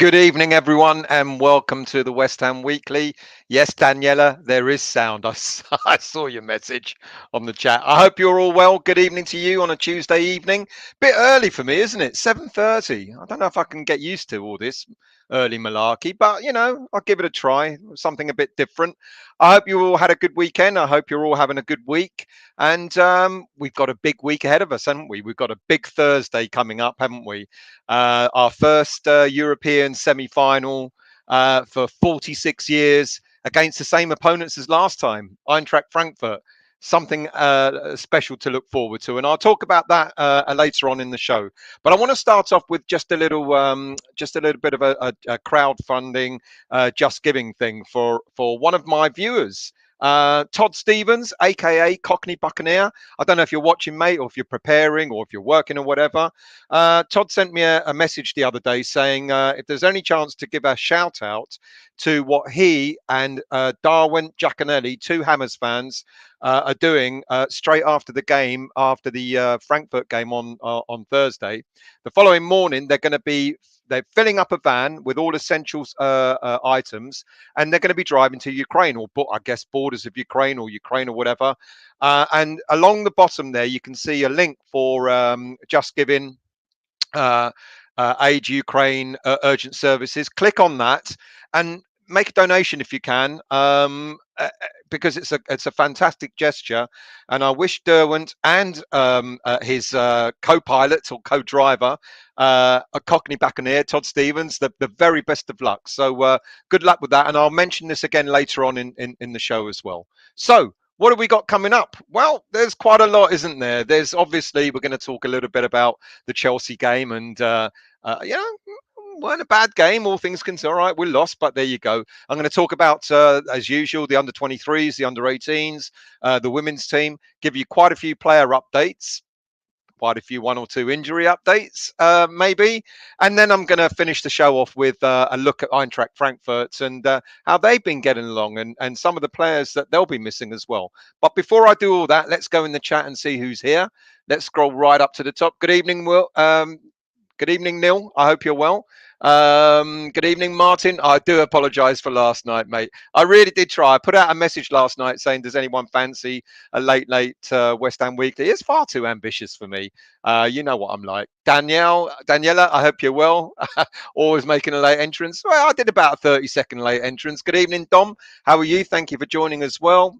Good evening, everyone, and welcome to the West Ham Weekly. Yes, Daniela, there is sound. I saw your message on the chat. I hope you're all well. Good evening to you on a Tuesday evening. Bit early for me, isn't it? 7:30. I don't know if I can get used to all this early malarkey, but I'll give it a try. Something a bit different. I hope you all had a good weekend. I hope you're all having a good week. And we've got a big week ahead of us, haven't we? We've got a big Thursday coming up, haven't we? Our first European semi-final for 46 years against the same opponents as last time, Eintracht Frankfurt. Something special to look forward to, and I'll talk about that later on in the show. But I want to start off with just a little bit of a crowdfunding, just giving thing for one of my viewers. Todd Stevens, aka Cockney Buccaneer. I don't know if you're watching, mate, or if you're preparing, or if you're working, or whatever. Todd sent me a message the other day saying if there's any chance to give a shout out to what he and Darwin Giaconelli, two Hammers fans, are doing straight after the game, after the Frankfurt game on Thursday. The following morning, they're filling up a van with all essentials items, and they're going to be driving to Ukraine, or I guess borders of Ukraine or whatever. And along the bottom there, you can see a link for Just Giving Aid Ukraine Urgent Services. Click on that and make a donation if you can, because it's a fantastic gesture, and I wish Derwent and his co-pilot or co-driver, a Cockney Buccaneer, Todd Stevens, the very best of luck. So good luck with that, and I'll mention this again later on in the show as well. So what have we got coming up? Well, there's quite a lot, isn't there? There's obviously, we're going to talk a little bit about the Chelsea game, and weren't a bad game, all things considered. All right, we lost, but there you go. I'm going to talk about, as usual, the under 23s, the under 18s, the women's team, give you quite a few player updates, quite a few one or two injury updates, maybe. And then I'm going to finish the show off with a look at Eintracht Frankfurt and how they've been getting along, and some of the players that they'll be missing as well. But before I do all that, let's go in the chat and see who's here. Let's scroll right up to the top. Good evening, Will. Good evening, Neil. I hope you're well. Good evening, Martin. I do apologise for last night, mate. I really did try. I put out a message last night saying, does anyone fancy a late West Ham Weekly? It's far too ambitious for me. You know what I'm like. Daniela, I hope you're well. Always making a late entrance. Well, I did about a 30-second late entrance. Good evening, Dom. How are you? Thank you for joining as well.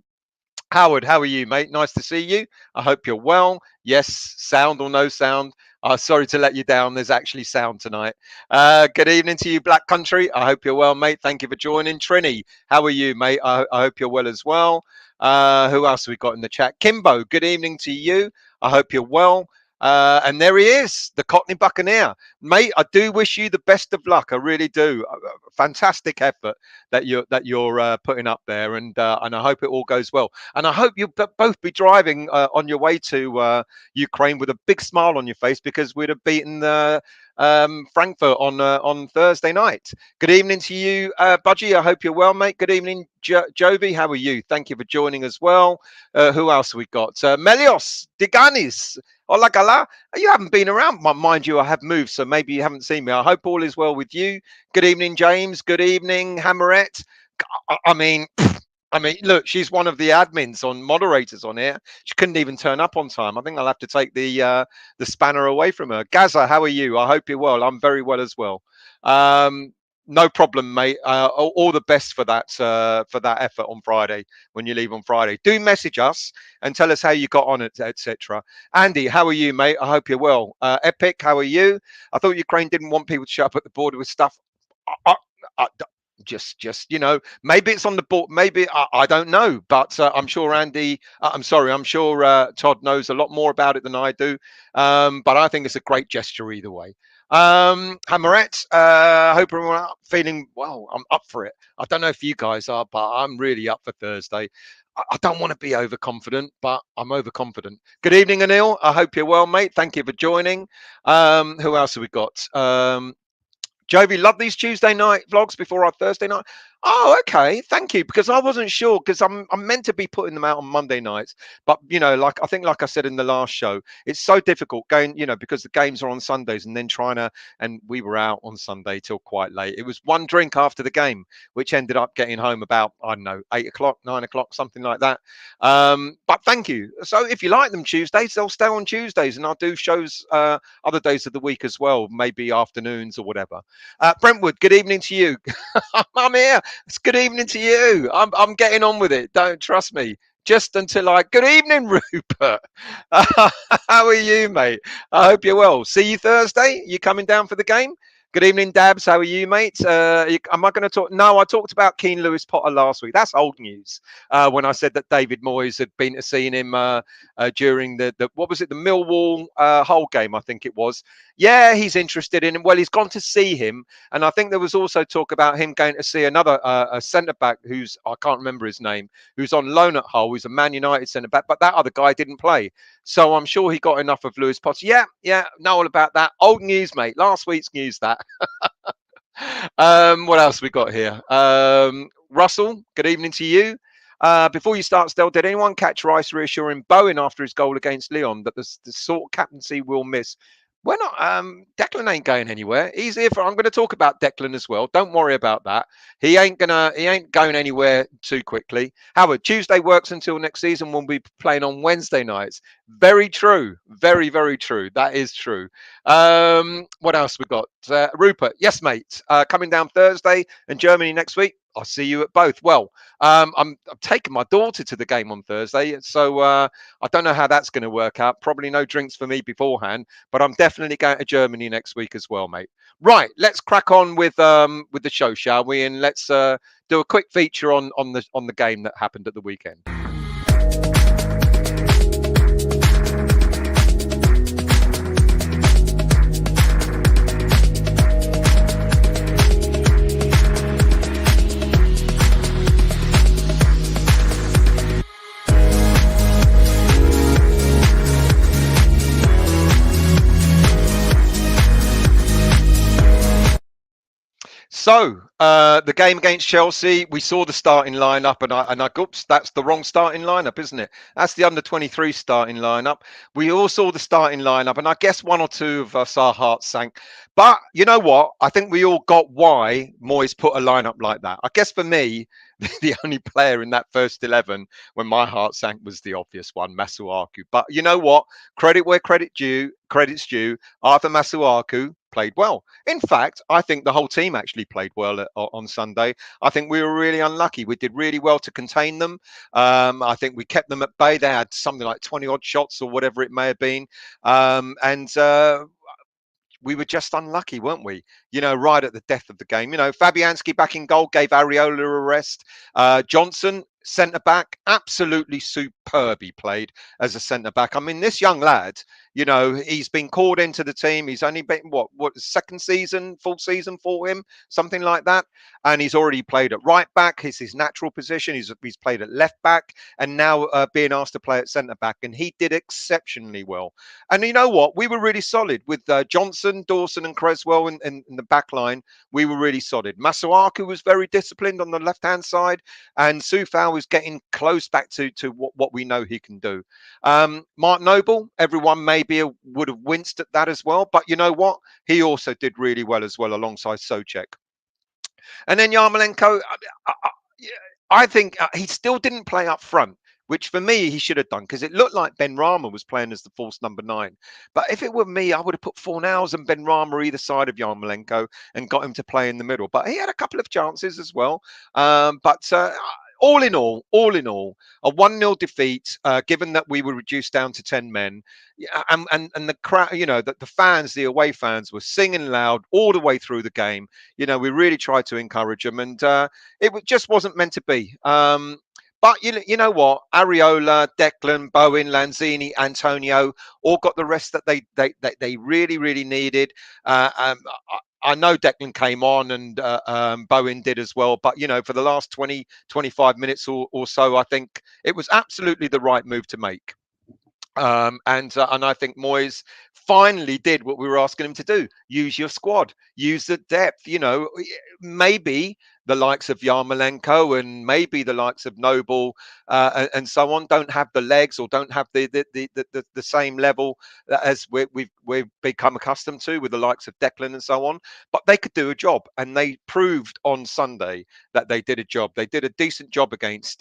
Howard, how are you, mate? Nice to see you. I hope you're well. Yes, sound or no sound. Sorry to let you down. There's actually sound tonight. Good evening to you, Black Country. I hope you're well, mate. Thank you for joining. Trini, how are you, mate? I hope you're well as well. Who else have we got in the chat? Kimbo, good evening to you. I hope you're well. And there he is, the Cockney Buccaneer. Mate, I do wish you the best of luck. I really do. Fantastic effort that you're putting up there, and I hope it all goes well. And I hope you'll both be driving on your way to Ukraine with a big smile on your face, because we'd have beaten Frankfurt on Thursday night. Good evening to you, Budgie. I hope you're well, mate. Good evening, Jovi. How are you? Thank you for joining as well. Who else have we got? Melios Diganis. Hola, Gala. You haven't been around. Mind you, I have moved, so maybe you haven't seen me. I hope all is well with you. Good evening, James. Good evening, Hammerette. I mean, look, she's one of the moderators on here. She couldn't even turn up on time. I think I'll have to take the spanner away from her. Gaza, how are you? I hope you're well. I'm very well as well. No problem, mate. All the best for that effort on Friday, when you leave on Friday. Do message us and tell us how you got on, etc. Andy, how are you, mate? I hope you're well. Epic, how are you? I thought Ukraine didn't want people to show up at the border with stuff. Just maybe it's on the board, maybe I don't know, but I'm sure I'm sure Todd knows a lot more about it than I do, but I think it's a great gesture either way. Hammerette, I hope everyone feeling well. I'm up for it. I don't know if you guys are, but I'm really up for Thursday. I don't want to be overconfident, but I'm overconfident. Good evening, Anil. I hope you're well, mate. Thank you for joining. Who else have we got? Jovi, love these Tuesday night vlogs before our Thursday night. Oh, okay. Thank you. Because I wasn't sure because I'm meant to be putting them out on Monday nights, but like I think, like I said in the last show, it's so difficult going, because the games are on Sundays and then trying to. And we were out on Sunday till quite late. It was one drink after the game, which ended up getting home about, I don't know, 8 o'clock, 9 o'clock, something like that. But thank you. So if you like them Tuesdays, they'll stay on Tuesdays, and I'll do shows other days of the week as well, maybe afternoons or whatever. Brentwood, good evening to you. I'm here. It's good evening to you. I'm getting on with it. Don't trust me. Just until good evening, Rupert. How are you, mate? I hope you're well. See you Thursday. You coming down for the game? Good evening, Dabs. How are you, mate? Am I going to talk? No, I talked about Keane Lewis Potter last week. That's old news. When I said that David Moyes had been to see him during the what was it, the Millwall Hull game, I think it was. Yeah, he's interested in him. Well, he's gone to see him, and I think there was also talk about him going to see another a centre back who's, I can't remember his name, who's on loan at Hull. Who's a Man United centre back, but that other guy didn't play. So I'm sure he got enough of Lewis Potter. Yeah, know all about that. Old news, mate. Last week's news, that. What else we got here? Russell, good evening to you. Before you start, Stel, did anyone catch Rice reassuring Bowen after his goal against Leon that the sort of captaincy will miss? We're not. Declan ain't going anywhere. He's here for. I'm going to talk about Declan as well. Don't worry about that. He ain't going anywhere too quickly. Howard, Tuesday works until next season. We'll be playing on Wednesday nights. Very true. Very, very true. That is true. What else we got? Rupert, yes, mate. Coming down Thursday and Germany next week. I'll see you at both. Well, I'm taking my daughter to the game on Thursday, so I don't know how that's going to work out. Probably no drinks for me beforehand, but I'm definitely going to Germany next week as well, mate. Right, let's crack on with the show, shall we? And let's do a quick feature on the game that happened at the weekend. So the game against Chelsea, we saw the starting lineup, and I oops, that's the wrong starting lineup, isn't it? That's the under-23 starting lineup. We all saw the starting lineup, and I guess one or two of us, our hearts sank. But you know what? I think we all got why Moyes put a lineup like that. I guess for me, the only player in that first 11 when my heart sank was the obvious one, Masuaku. But you know what? Credit where credit's due. Arthur Masuaku played well. In fact, I think the whole team actually played well on Sunday. I think we were really unlucky. We did really well to contain them. I think we kept them at bay. They had something like 20 odd shots or whatever it may have been. And we were just unlucky, weren't we? Right at the death of the game. Fabianski back in goal gave Areola a rest. Johnson, centre back, absolutely superb. He played as a centre back. I mean, this young lad, he's been called into the team. He's only been second season, full season for him, something like that. And he's already played at right back. It's his natural position. He's played at left back, and now being asked to play at centre back, and he did exceptionally well. And you know what? We were really solid with Johnson, Dawson, and Creswell in the back line. We were really solid. Masuaku was very disciplined on the left-hand side, and Soufal was getting close back to what we know he can do. Mark Noble, everyone maybe would have winced at that as well, but you know what? He also did really well as well alongside Soucek. And then Yarmolenko, I think he still didn't play up front, which for me he should have done, because it looked like Ben Rama was playing as the false number 9. But if it were me, I would have put Fornals and Ben Rama either side of Yarmolenko and got him to play in the middle. But he had a couple of chances as well. But all in all, a 1-0 defeat, given that we were reduced down to 10 men. And the crowd, that the fans, the away fans, were singing loud all the way through the game. We really tried to encourage them, and it just wasn't meant to be. But you know what? Areola, Declan, Bowen, Lanzini, Antonio all got the rest that they really, really needed. I know Declan came on and Bowen did as well. But, for the last 20, 25 minutes or so, I think it was absolutely the right move to make. And I think Moyes finally did what we were asking him to do: use your squad, use the depth. Maybe the likes of Yarmolenko and maybe the likes of Noble and so on don't have the legs or don't have the same level as we've become accustomed to with the likes of Declan and so on. But they could do a job, and they proved on Sunday that they did a job. They did a decent job against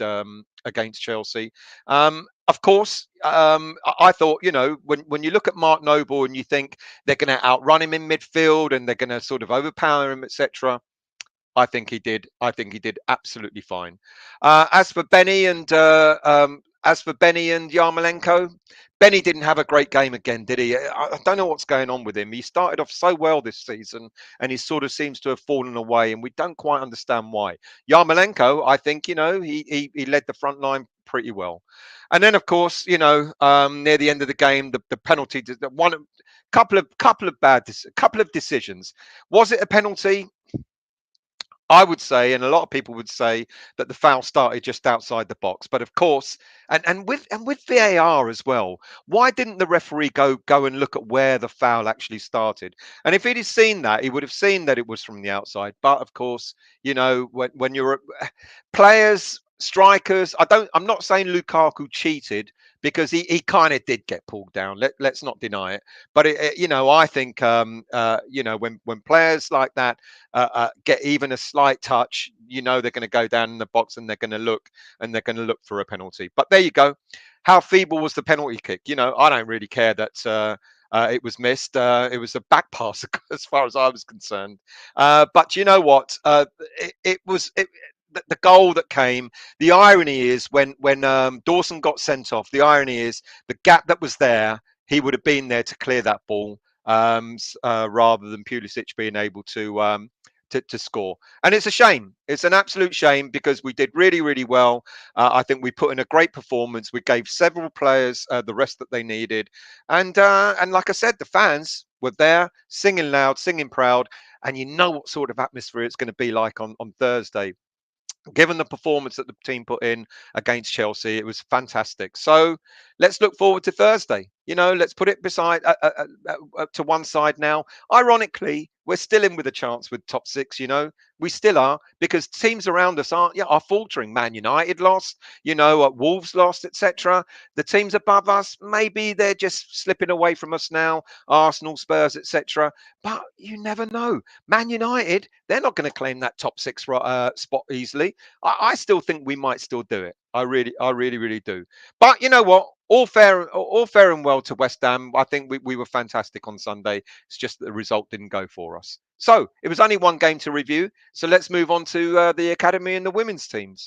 Chelsea. Of course, I thought, when you look at Mark Noble and you think they're going to outrun him in midfield and they're going to sort of overpower him, etc. I think he did. I think he did absolutely fine. As for Benny and Yarmolenko, Benny didn't have a great game again, did he? I don't know what's going on with him. He started off so well this season, and he sort of seems to have fallen away, and we don't quite understand why. Yarmolenko, I think, he led the front line pretty well. And then, of course, near the end of the game, the penalty, one couple of decisions. Was it a penalty? I would say, and a lot of people would say, that the foul started just outside the box. But of course, and with VAR as well, why didn't the referee go and look at where the foul actually started? And if he'd have seen that, he would have seen that it was from the outside. But of course, when you're players, strikers, I'm not saying Lukaku cheated, because he kind of did get pulled down. Let's not deny it. But I think when players like that get even a slight touch, they're going to go down in the box and they're going to look for a penalty. But there you go. How feeble was the penalty kick? I don't really care that it was missed. It was a back pass as far as I was concerned. But you know what? It was the goal that came. The irony is when Dawson got sent off. The irony is the gap that was there. He would have been there to clear that ball rather than Pulisic being able to score. And it's a shame. It's an absolute shame, because we did really, really well. I think we put in a great performance. We gave several players the rest that they needed. And like I said, the fans were there singing loud, singing proud. And you know what sort of atmosphere it's going to be like on Thursday. Given the performance that the team put in against Chelsea, it was fantastic. So let's look forward to Thursday. Let's put it beside to one side now. Ironically, we're still in with a chance with top six. We still are, because teams around us are faltering. Man United lost, Wolves lost, etc. The teams above us, maybe they're just slipping away from us now. Arsenal, Spurs, etc. But you never know. Man United, they're not going to claim that top six spot easily. I still think we might still do it. I really, really do. But you know what? All fair and well to West Ham. I think we were fantastic on Sunday. It's just that the result didn't go for us. So it was only one game to review. So let's move on to the academy and the women's teams.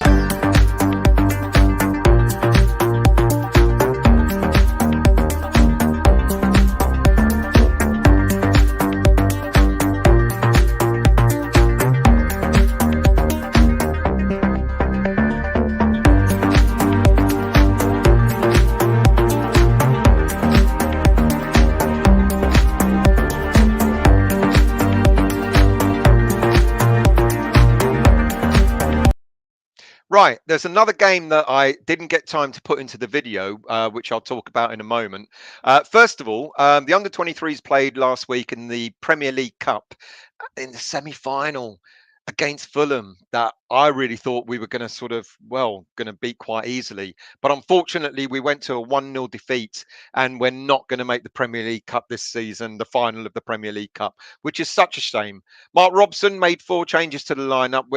Right, there's another game that I didn't get time to put into the video, which I'll talk about in a moment. First of all, the under-23s played last week in the Premier League Cup in the semi-final against Fulham, that I really thought we were going to beat quite easily. But unfortunately, we went to a 1-0 defeat, and we're not going to make the Premier League Cup this season, the final of the Premier League Cup, which is such a shame. Mark Robson made 4 changes to the lineup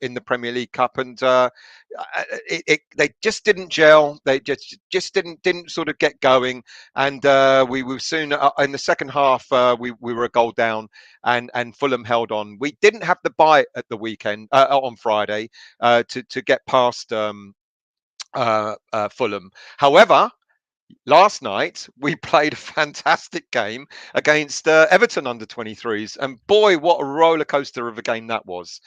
in the Premier League Cup, and they just didn't gel. They just didn't sort of get going, and we were soon in the second half. We were a goal down, and Fulham held on. We didn't have the bye at the weekend on Friday to get past Fulham. However, last night we played a fantastic game against Everton under-23s, and boy, what a roller coaster of a game that was.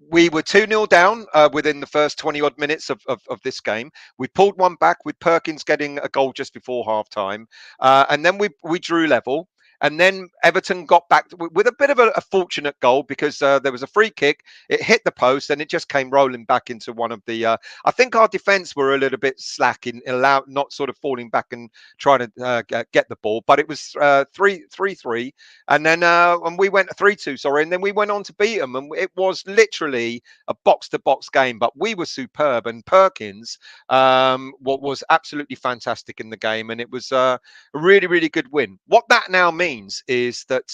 We were 2-0 down within the first 20-odd minutes of this game. We pulled one back with Perkins getting a goal just before half-time. And then we drew level. and then Everton got back with a bit of a fortunate goal because there was a free kick. It hit the post and it just came rolling back into one of the. I think our defence were a little bit slack in not sort of falling back and trying to get the ball, but it was 3-3, and then and we went 3-2, sorry, and then we went on to beat them, and it was literally a box-to-box game. But we were superb, and Perkins what was absolutely fantastic in the game, and it was a really, really good win. What that now means is that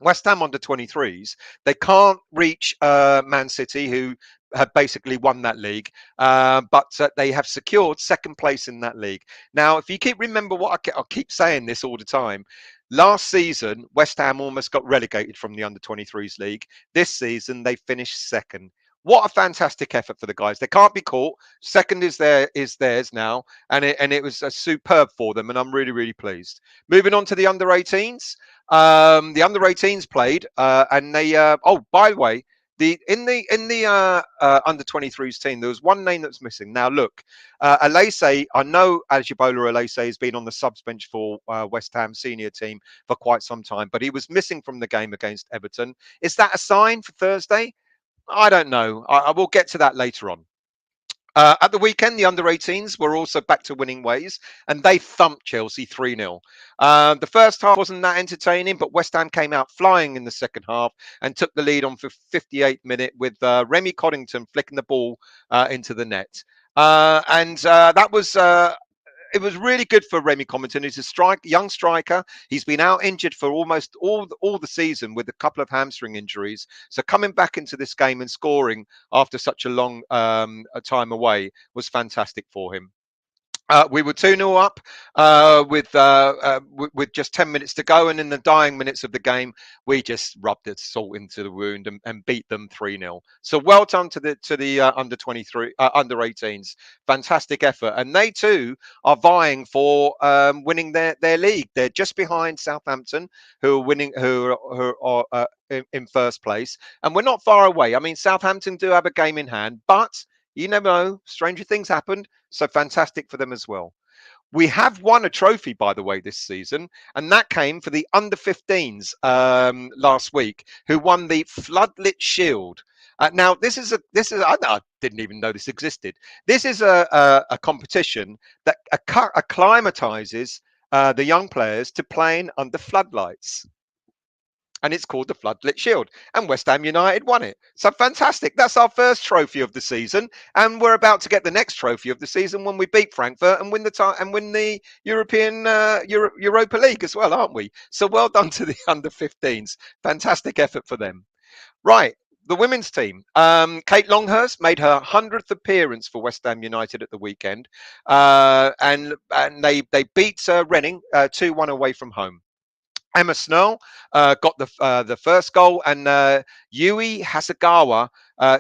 West Ham under 23s, they can't reach Man City, who have basically won that league, but they have secured second place in that league. Now, if you remember what I keep saying this all the time, last season, West Ham almost got relegated from the under 23s league. This season, they finished second. What a fantastic effort for the guys. They can't be caught. Second is theirs now, and it was superb for them, and I'm really, really pleased. Moving on to the under 18s. The under 18s played, and they. Oh, by the way, in the under 23s team, there was one name that's missing. Now, look, Alese. I know Ajibola Alese has been on the subs bench for West Ham senior team for quite some time, but he was missing from the game against Everton. Is that a sign for Thursday? I don't know. I will get to that later on. At the weekend, the under-18s were also back to winning ways, and they thumped Chelsea 3-0. The first half wasn't that entertaining, but West Ham came out flying in the second half and took the lead on for 58th minute with Remy Coddington flicking the ball into the net. And that was it was really good for Remy Coddington, who's a young striker. He's been out injured for almost all the season with a couple of hamstring injuries. So coming back into this game and scoring after such a long time away was fantastic for him. We were 2-0 up with just 10 minutes to go, and in the dying minutes of the game, we just rubbed the salt into the wound and beat them 3-0. So well done to the under 23, under 18s. Fantastic effort, and they too are vying for winning their league. They're just behind Southampton, who are winning, who are in first place, and we're not far away. I mean, Southampton do have a game in hand, but you never know. Stranger things happened. So fantastic for them as well. We have won a trophy, by the way, this season, and that came for the under 15s last week, who won the Floodlit Shield. Now, this is I didn't even know this existed. This is a competition that acclimatizes the young players to playing under floodlights, and it's called the Floodlit Shield, and West Ham United won it. So fantastic. That's our first trophy of the season, and we're about to get the next trophy of the season when we beat Frankfurt and win the European Europa League as well, aren't we? So well done to the under 15s. Fantastic effort for them. Right. The women's team. Kate Longhurst made her 100th appearance for West Ham United at the weekend, and they beat Renning 2-1 away from home. Emma Snell got the first goal, and Yui Hasegawa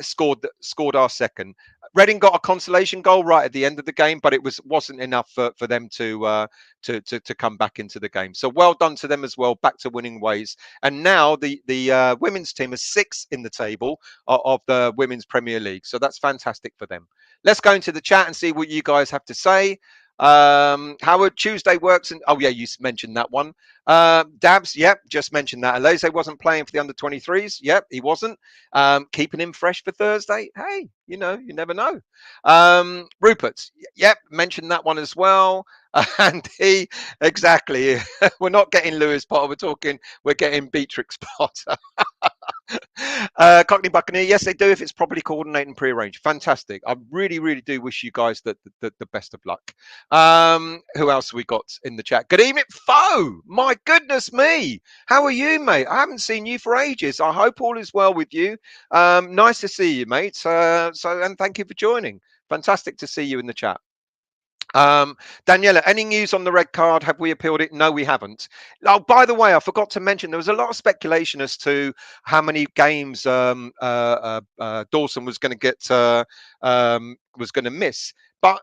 scored our second. Reading got a consolation goal right at the end of the game, but it wasn't enough for them to come back into the game. So well done to them as well, back to winning ways. And now the women's team is 6th in the table of the Women's Premier League. So that's fantastic for them. Let's go into the chat and see what you guys have to say. Howard, Tuesday works, and oh yeah, you mentioned that one. Dabs, yep, just mentioned that. Alese wasn't playing for the under 23s. Yep, he wasn't. Keeping him fresh for Thursday. Hey, you never know. Rupert, yep, mentioned that one as well. And he, exactly. We're not getting Lewis Potter. We're getting Beatrix Potter. Cockney Buccaneer, yes, they do if it's properly coordinated and prearranged. Fantastic. I really, really do wish you guys the best of luck. Who else have we got in the chat? Good evening, Foe. My goodness me. How are you, mate? I haven't seen you for ages. I hope all is well with you. Nice to see you, mate. And thank you for joining. Fantastic to see you in the chat. Daniela, any news on the red card? Have we appealed it? No, we haven't. Oh, by the way, I forgot to mention there was a lot of speculation as to how many games Dawson was going to get was going to miss, but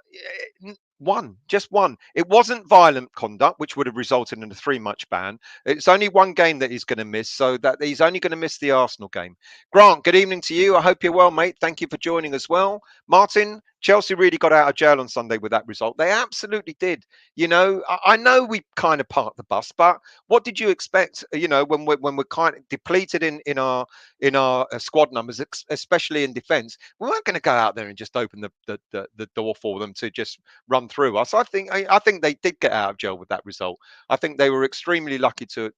just one. It wasn't violent conduct, which would have resulted in a 3-match ban. It's only one game that he's going to miss, so that he's only going to miss the Arsenal game. Grant, good evening to you. I hope you're well, mate. Thank you for joining as well. Martin, Chelsea really got out of jail on Sunday with that result. They absolutely did. I know we kind of parked the bus, but what did you expect? When we're kind of depleted in our squad numbers, especially in defence, we weren't going to go out there and just open the door for them to just run through us. I think they did get out of jail with that result. I think they were extremely lucky to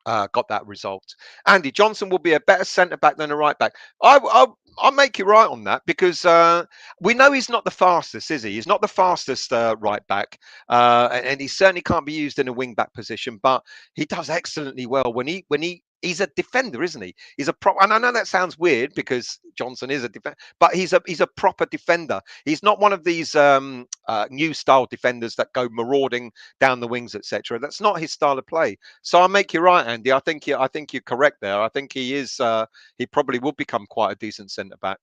have got that result. Andy Johnson will be a better centre back than a right back. I'll make you right on that because we know he's not the fastest, is he? He's not the fastest right back, and he certainly can't be used in a wing back position. But he does excellently well when he's a defender, isn't he? He's a and I know that sounds weird because Johnson is a defender, but he's a proper defender. He's not one of these new style defenders that go marauding down the wings, etc. That's not his style of play. So I'll make you right, Andy. I think you're correct there. I think he is. He probably would become quite a decent centre back.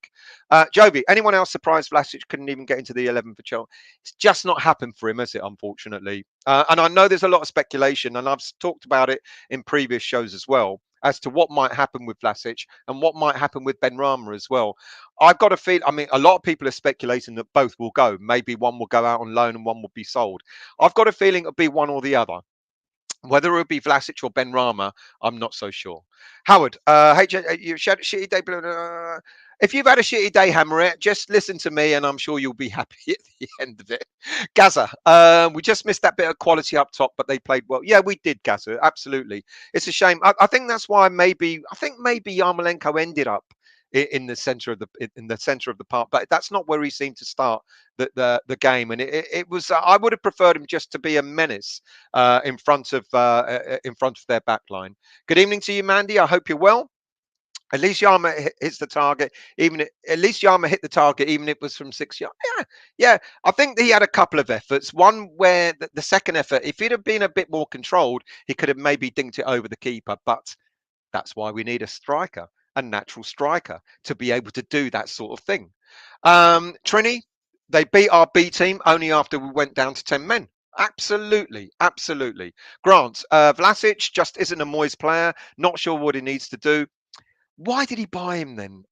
Jovi, anyone else surprised Vlasic couldn't even get into the 11 for Chelsea? It's just not happened for him, has it? Unfortunately, and I know there's a lot of speculation, and I've talked about it in previous shows as well, as to what might happen with Vlasic and what might happen with Benrahma as well. I've got a feel. I mean, a lot of people are speculating that both will go. Maybe one will go out on loan and one will be sold. I've got a feeling it'll be one or the other. Whether it would be Vlasic or Benrahma, I'm not so sure. Howard, you've had a shitty day. If you've had a shitty day, Hammerette, just listen to me and I'm sure you'll be happy at the end of it. Gaza, we just missed that bit of quality up top, but they played well. Yeah, we did, Gaza. Absolutely. It's a shame. I think that's why maybe Yarmolenko ended up in the center of the park, but that's not where he seemed to start the game. And it was I would have preferred him just to be a menace in front of their back line. Good evening to you, Mandy. I hope you're well. At least Yarma hits the target. At least Yarma hit the target, even if it was from 6 yards. Yeah. I think he had a couple of efforts. One where the second effort, if he'd have been a bit more controlled, he could have maybe dinked it over the keeper. But that's why we need a striker, a natural striker, to be able to do that sort of thing. Trini, they beat our B team only after we went down to 10 men. Absolutely. Grant, Vlasic just isn't a Moyes player. Not sure what he needs to do. Why did he buy him then?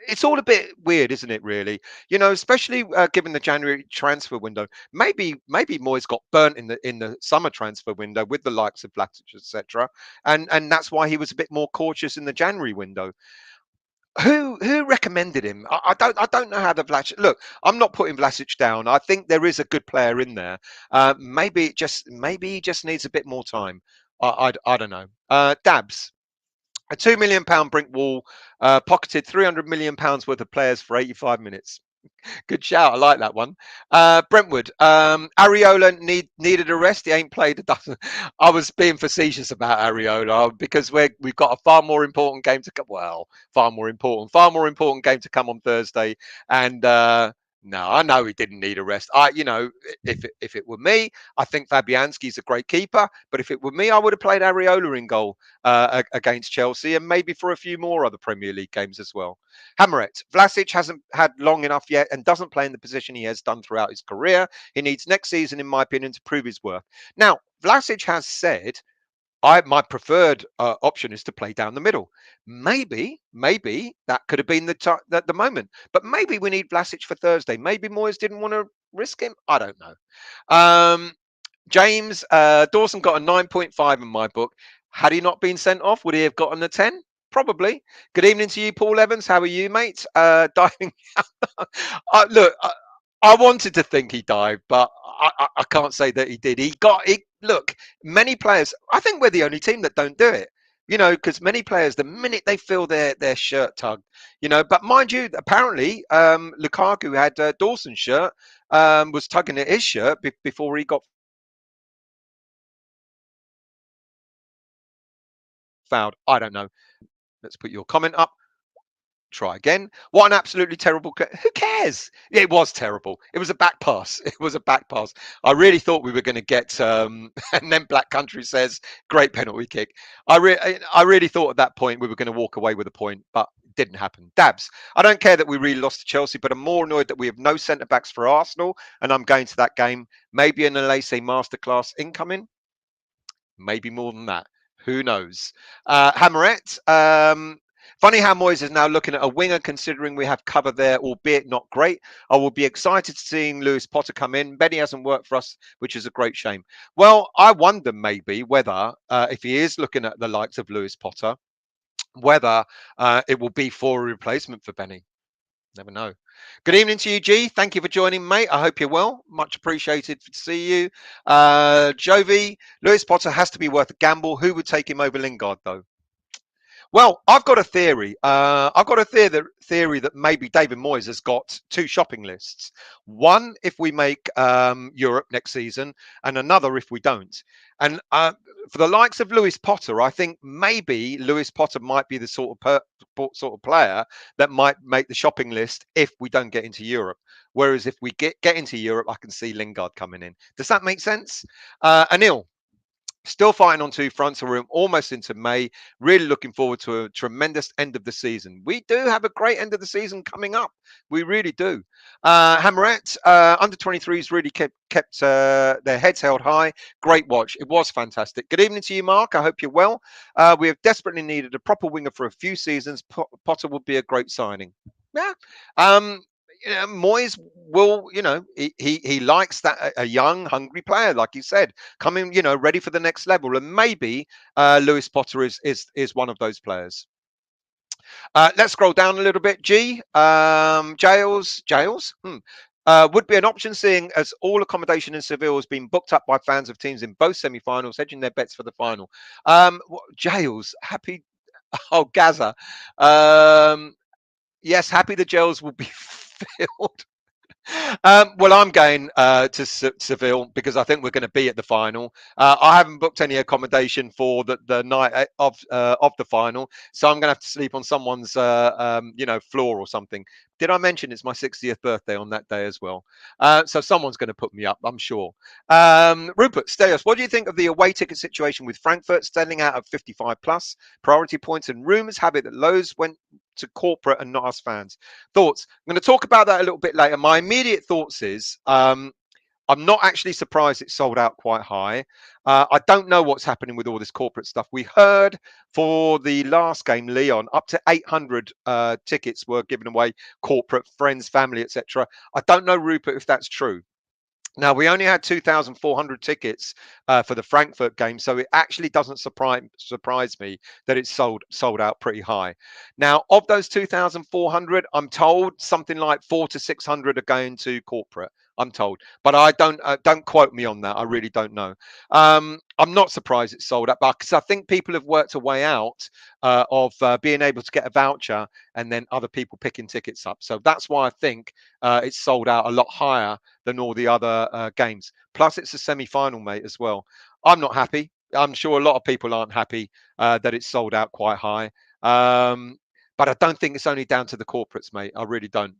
It's all a bit weird, isn't it? Really, especially given the January transfer window. Maybe Moyes got burnt in the summer transfer window with the likes of Vlasic, etc. And that's why he was a bit more cautious in the January window. Who recommended him? I don't know how the Vlasic. Look, I'm not putting Vlasic down. I think there is a good player in there. Maybe he just needs a bit more time. I don't know. Dabs. A £2 million brick wall pocketed £300 million worth of players for 85 minutes. Good shout. I like that one. Brentwood. Areola needed a rest. He ain't played a dozen. I was being facetious about Areola because we've got a far more important game to come. Well, far more important game to come on Thursday. And no, I know he didn't need a rest. If it were me, I think Fabianski's a great keeper. But if it were me, I would have played Areola in goal against Chelsea and maybe for a few more other Premier League games as well. Hammerette, Vlasic hasn't had long enough yet and doesn't play in the position he has done throughout his career. He needs next season, in my opinion, to prove his worth. Now, Vlasic has said, my preferred option is to play down the middle. Maybe that could have been the moment. But maybe we need Vlasic for Thursday. Maybe Moyes didn't want to risk him. I don't know. James, Dawson got a 9.5 in my book. Had he not been sent off, would he have gotten a 10? Probably. Good evening to you, Paul Evans. How are you, mate? Diving. Look, I wanted to think he dived, but I can't say that he did. Look, many players, I think we're the only team that don't do it. Because many players, the minute they feel their shirt tugged, but mind you, apparently Lukaku had Dawson's shirt, was tugging at his shirt before he got fouled. I don't know. Let's put your comment up. Try again. What an absolutely terrible. Who cares? It was terrible. It was a back pass. It was a back pass. I really thought we were going to get. And then Black Country says, "Great penalty kick." I really thought at that point we were going to walk away with a point, but it didn't happen. Dabs. I don't care that we really lost to Chelsea, but I'm more annoyed that we have no centre backs for Arsenal, and I'm going to that game. Maybe an Elise masterclass incoming. Maybe more than that. Who knows? Hammerette. Funny how Moyes is now looking at a winger, considering we have cover there, albeit not great. I will be excited seeing Lewis Potter come in. Benny hasn't worked for us, which is a great shame. Well, I wonder maybe whether, if he is looking at the likes of Lewis Potter, whether it will be for a replacement for Benny. Never know. Good evening to you, G. Thank you for joining, mate. I hope you're well. Much appreciated to see you. Jovi, Lewis Potter has to be worth a gamble. Who would take him over Lingard, though? Well, I've got a theory. I've got a theory that maybe David Moyes has got two shopping lists. One, if we make Europe next season, and another if we don't. And for the likes of Lewis Potter, I think maybe Lewis Potter might be the sort of player that might make the shopping list if we don't get into Europe. Whereas if we get into Europe, I can see Lingard coming in. Does that make sense? Anil, still fighting on two fronts, and we're almost into May. Really looking forward to a tremendous end of the season. We do have a great end of the season coming up. We really do. Hammerette, under 23s really kept their heads held high. Great watch. It was fantastic. Good evening to you, Mark. I hope you're well. We have desperately needed a proper winger for a few seasons. Potter would be a great signing. Yeah. Moyes will, he likes that a young, hungry player, like you said, coming, ready for the next level, and maybe Lewis Potter is one of those players. Let's scroll down a little bit. G, Jails, would be an option, seeing as all accommodation in Seville has been booked up by fans of teams in both semi-finals, hedging their bets for the final. Jails, happy. Oh, Gaza. Yes, happy the jails will be filled. Well, I'm going to Seville because I think we're going to be at the final. I haven't booked any accommodation for the night of the final, so I'm going to have to sleep on someone's floor or something. Did I mention it's my 60th birthday on that day as well? So someone's going to put me up, I'm sure. Rupert Steos, what do you think of the away ticket situation with Frankfurt standing out at 55 plus priority points, and rumours have it that loads went to corporate and not us fans? Thoughts? I'm going to talk about that a little bit later. My immediate thoughts is I'm not actually surprised it sold out quite high. I don't know what's happening with all this corporate stuff. We heard for the last game, Leon, up to 800 tickets were given away, corporate, friends, family, etc. I don't know, Rupert, if that's true. Now, we only had 2,400 tickets for the Frankfurt game, so it actually doesn't surprise me that it's sold out pretty high. Now, of those 2,400, I'm told something like 400 to 600 are going to corporate. I'm told, but I don't quote me on that. I really don't know. I'm not surprised it's sold out, because I think people have worked a way out of being able to get a voucher and then other people picking tickets up. So that's why I think it's sold out a lot higher than all the other games. Plus, it's a semi-final, mate, as well. I'm not happy. I'm sure a lot of people aren't happy that it's sold out quite high. But I don't think it's only down to the corporates, mate. I really don't.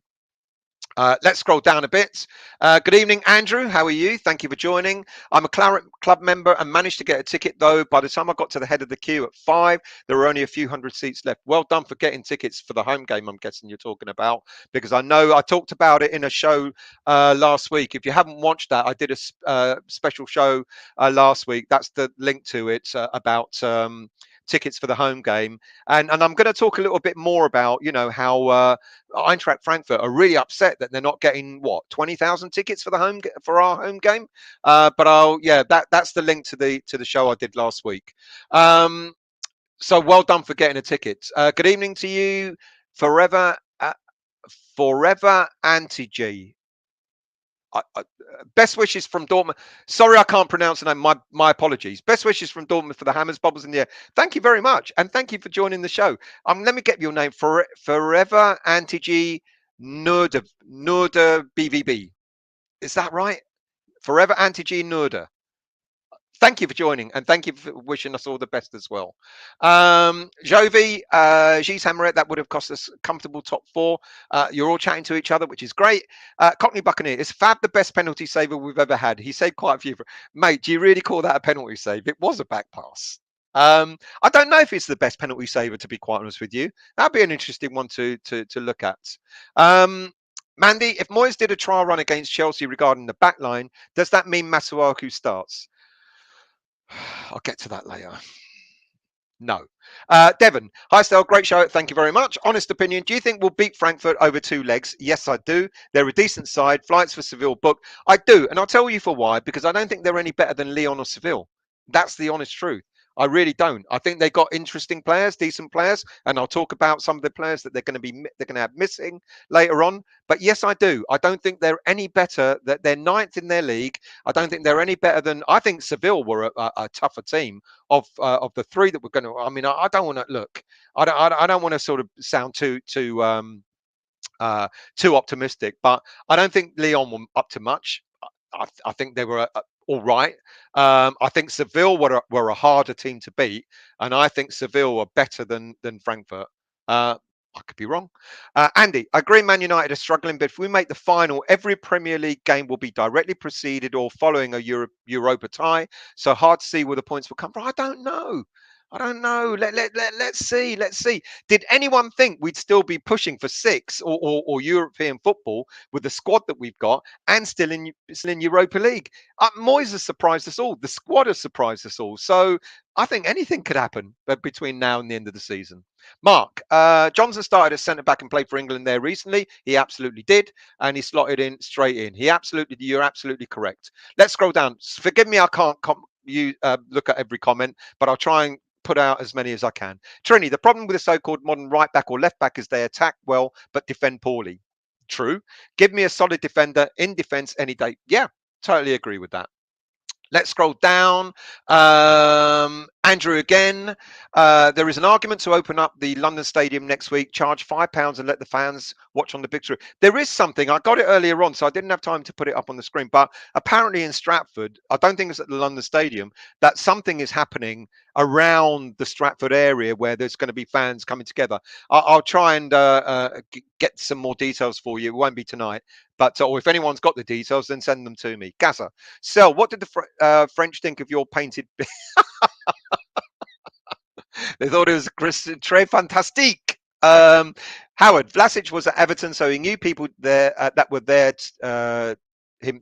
Let's scroll down a bit. Good evening, Andrew. How are you? Thank you for joining. I'm a Claret Club member and managed to get a ticket, though. By the time I got to the head of the queue at 5, there were only a few hundred seats left. Well done for getting tickets for the home game, I'm guessing you're talking about, because I know I talked about it in a show last week. If you haven't watched that, I did a special show last week. That's the link to it about tickets for the home game. And I'm going to talk a little bit more about, how Eintracht Frankfurt are really upset that they're not getting 20,000 tickets for our home game. But that's the link to the show I did last week. So well done for getting a ticket. Good evening to you, forever Anti-G. Best wishes from Dortmund. Sorry, I can't pronounce the name. My apologies. Best wishes from Dortmund for the Hammers, Bubbles in the air. Thank you very much, and thank you for joining the show. Let me get your name. Forever Anti-G Nurda BVB. Is that right? Forever Anti-G Nurda. Thank you for joining, and thank you for wishing us all the best as well. Jovi, G's Hammerette, that would have cost us a comfortable top 4. You're all chatting to each other, which is great. Cockney Buccaneer, is Fab the best penalty saver we've ever had? He saved quite a few. Mate, do you really call that a penalty save? It was a back pass. I don't know if it's the best penalty saver, to be quite honest with you. That'd be an interesting one to look at. Mandy, if Moyes did a trial run against Chelsea regarding the back line, does that mean Masuaku starts? I'll get to that later. No. Devon, hi, Stel. Great show. Thank you very much. Honest opinion. Do you think we'll beat Frankfurt over 2 legs? Yes, I do. They're a decent side. Flights for Seville book. I do. And I'll tell you for why, because I don't think they're any better than Lyon or Seville. That's the honest truth. I really don't. I think they got interesting players, decent players, and I'll talk about some of the players that they're going to have missing later on. But yes, I do. I don't think they're any better. That they're ninth in their league. I don't think they're any better than. I think Seville were a tougher team of the three that we're going to. I mean, I don't want to look. I don't want to sort of sound too optimistic, but I don't think Lyon were up to much. I think they were all right. I think Seville were a harder team to beat, and I think Seville were better than Frankfurt. I could be wrong. Andy, I agree Man United are struggling, but if we make the final, every Premier League game will be directly preceded or following a Europa tie. So hard to see where the points will come from. I don't know. I don't know. Let's see. Let's see. Did anyone think we'd still be pushing for six or European football with the squad that we've got and still in Europa League? Moyes has surprised us all. The squad has surprised us all. So I think anything could happen between now and the end of the season. Mark, Johnson started as centre back and played for England there recently. He absolutely did, and he slotted in straight in. You're absolutely correct. Let's scroll down. Forgive me, I can't look at every comment, but I'll try and put out as many as I can. Trini, the problem with the so-called modern right back or left back is they attack well but defend poorly. True. Give me a solid defender in defence any day. Yeah, totally agree with that. Let's scroll down. Andrew again. There is an argument to open up the London Stadium next week, charge £5 and let the fans watch on the big screen. There is something. I got it earlier on, so I didn't have time to put it up on the screen. But apparently in Stratford, I don't think it's at the London Stadium, that something is happening around the Stratford area where there's going to be fans coming together. I'll try and get some more details for you. It won't be tonight. But or if anyone's got the details, then send them to me. Gaza, Sel, what did the French think of your painted? They thought it was très fantastique. Howard, Vlasic was at Everton, so he knew people there that were there. Him,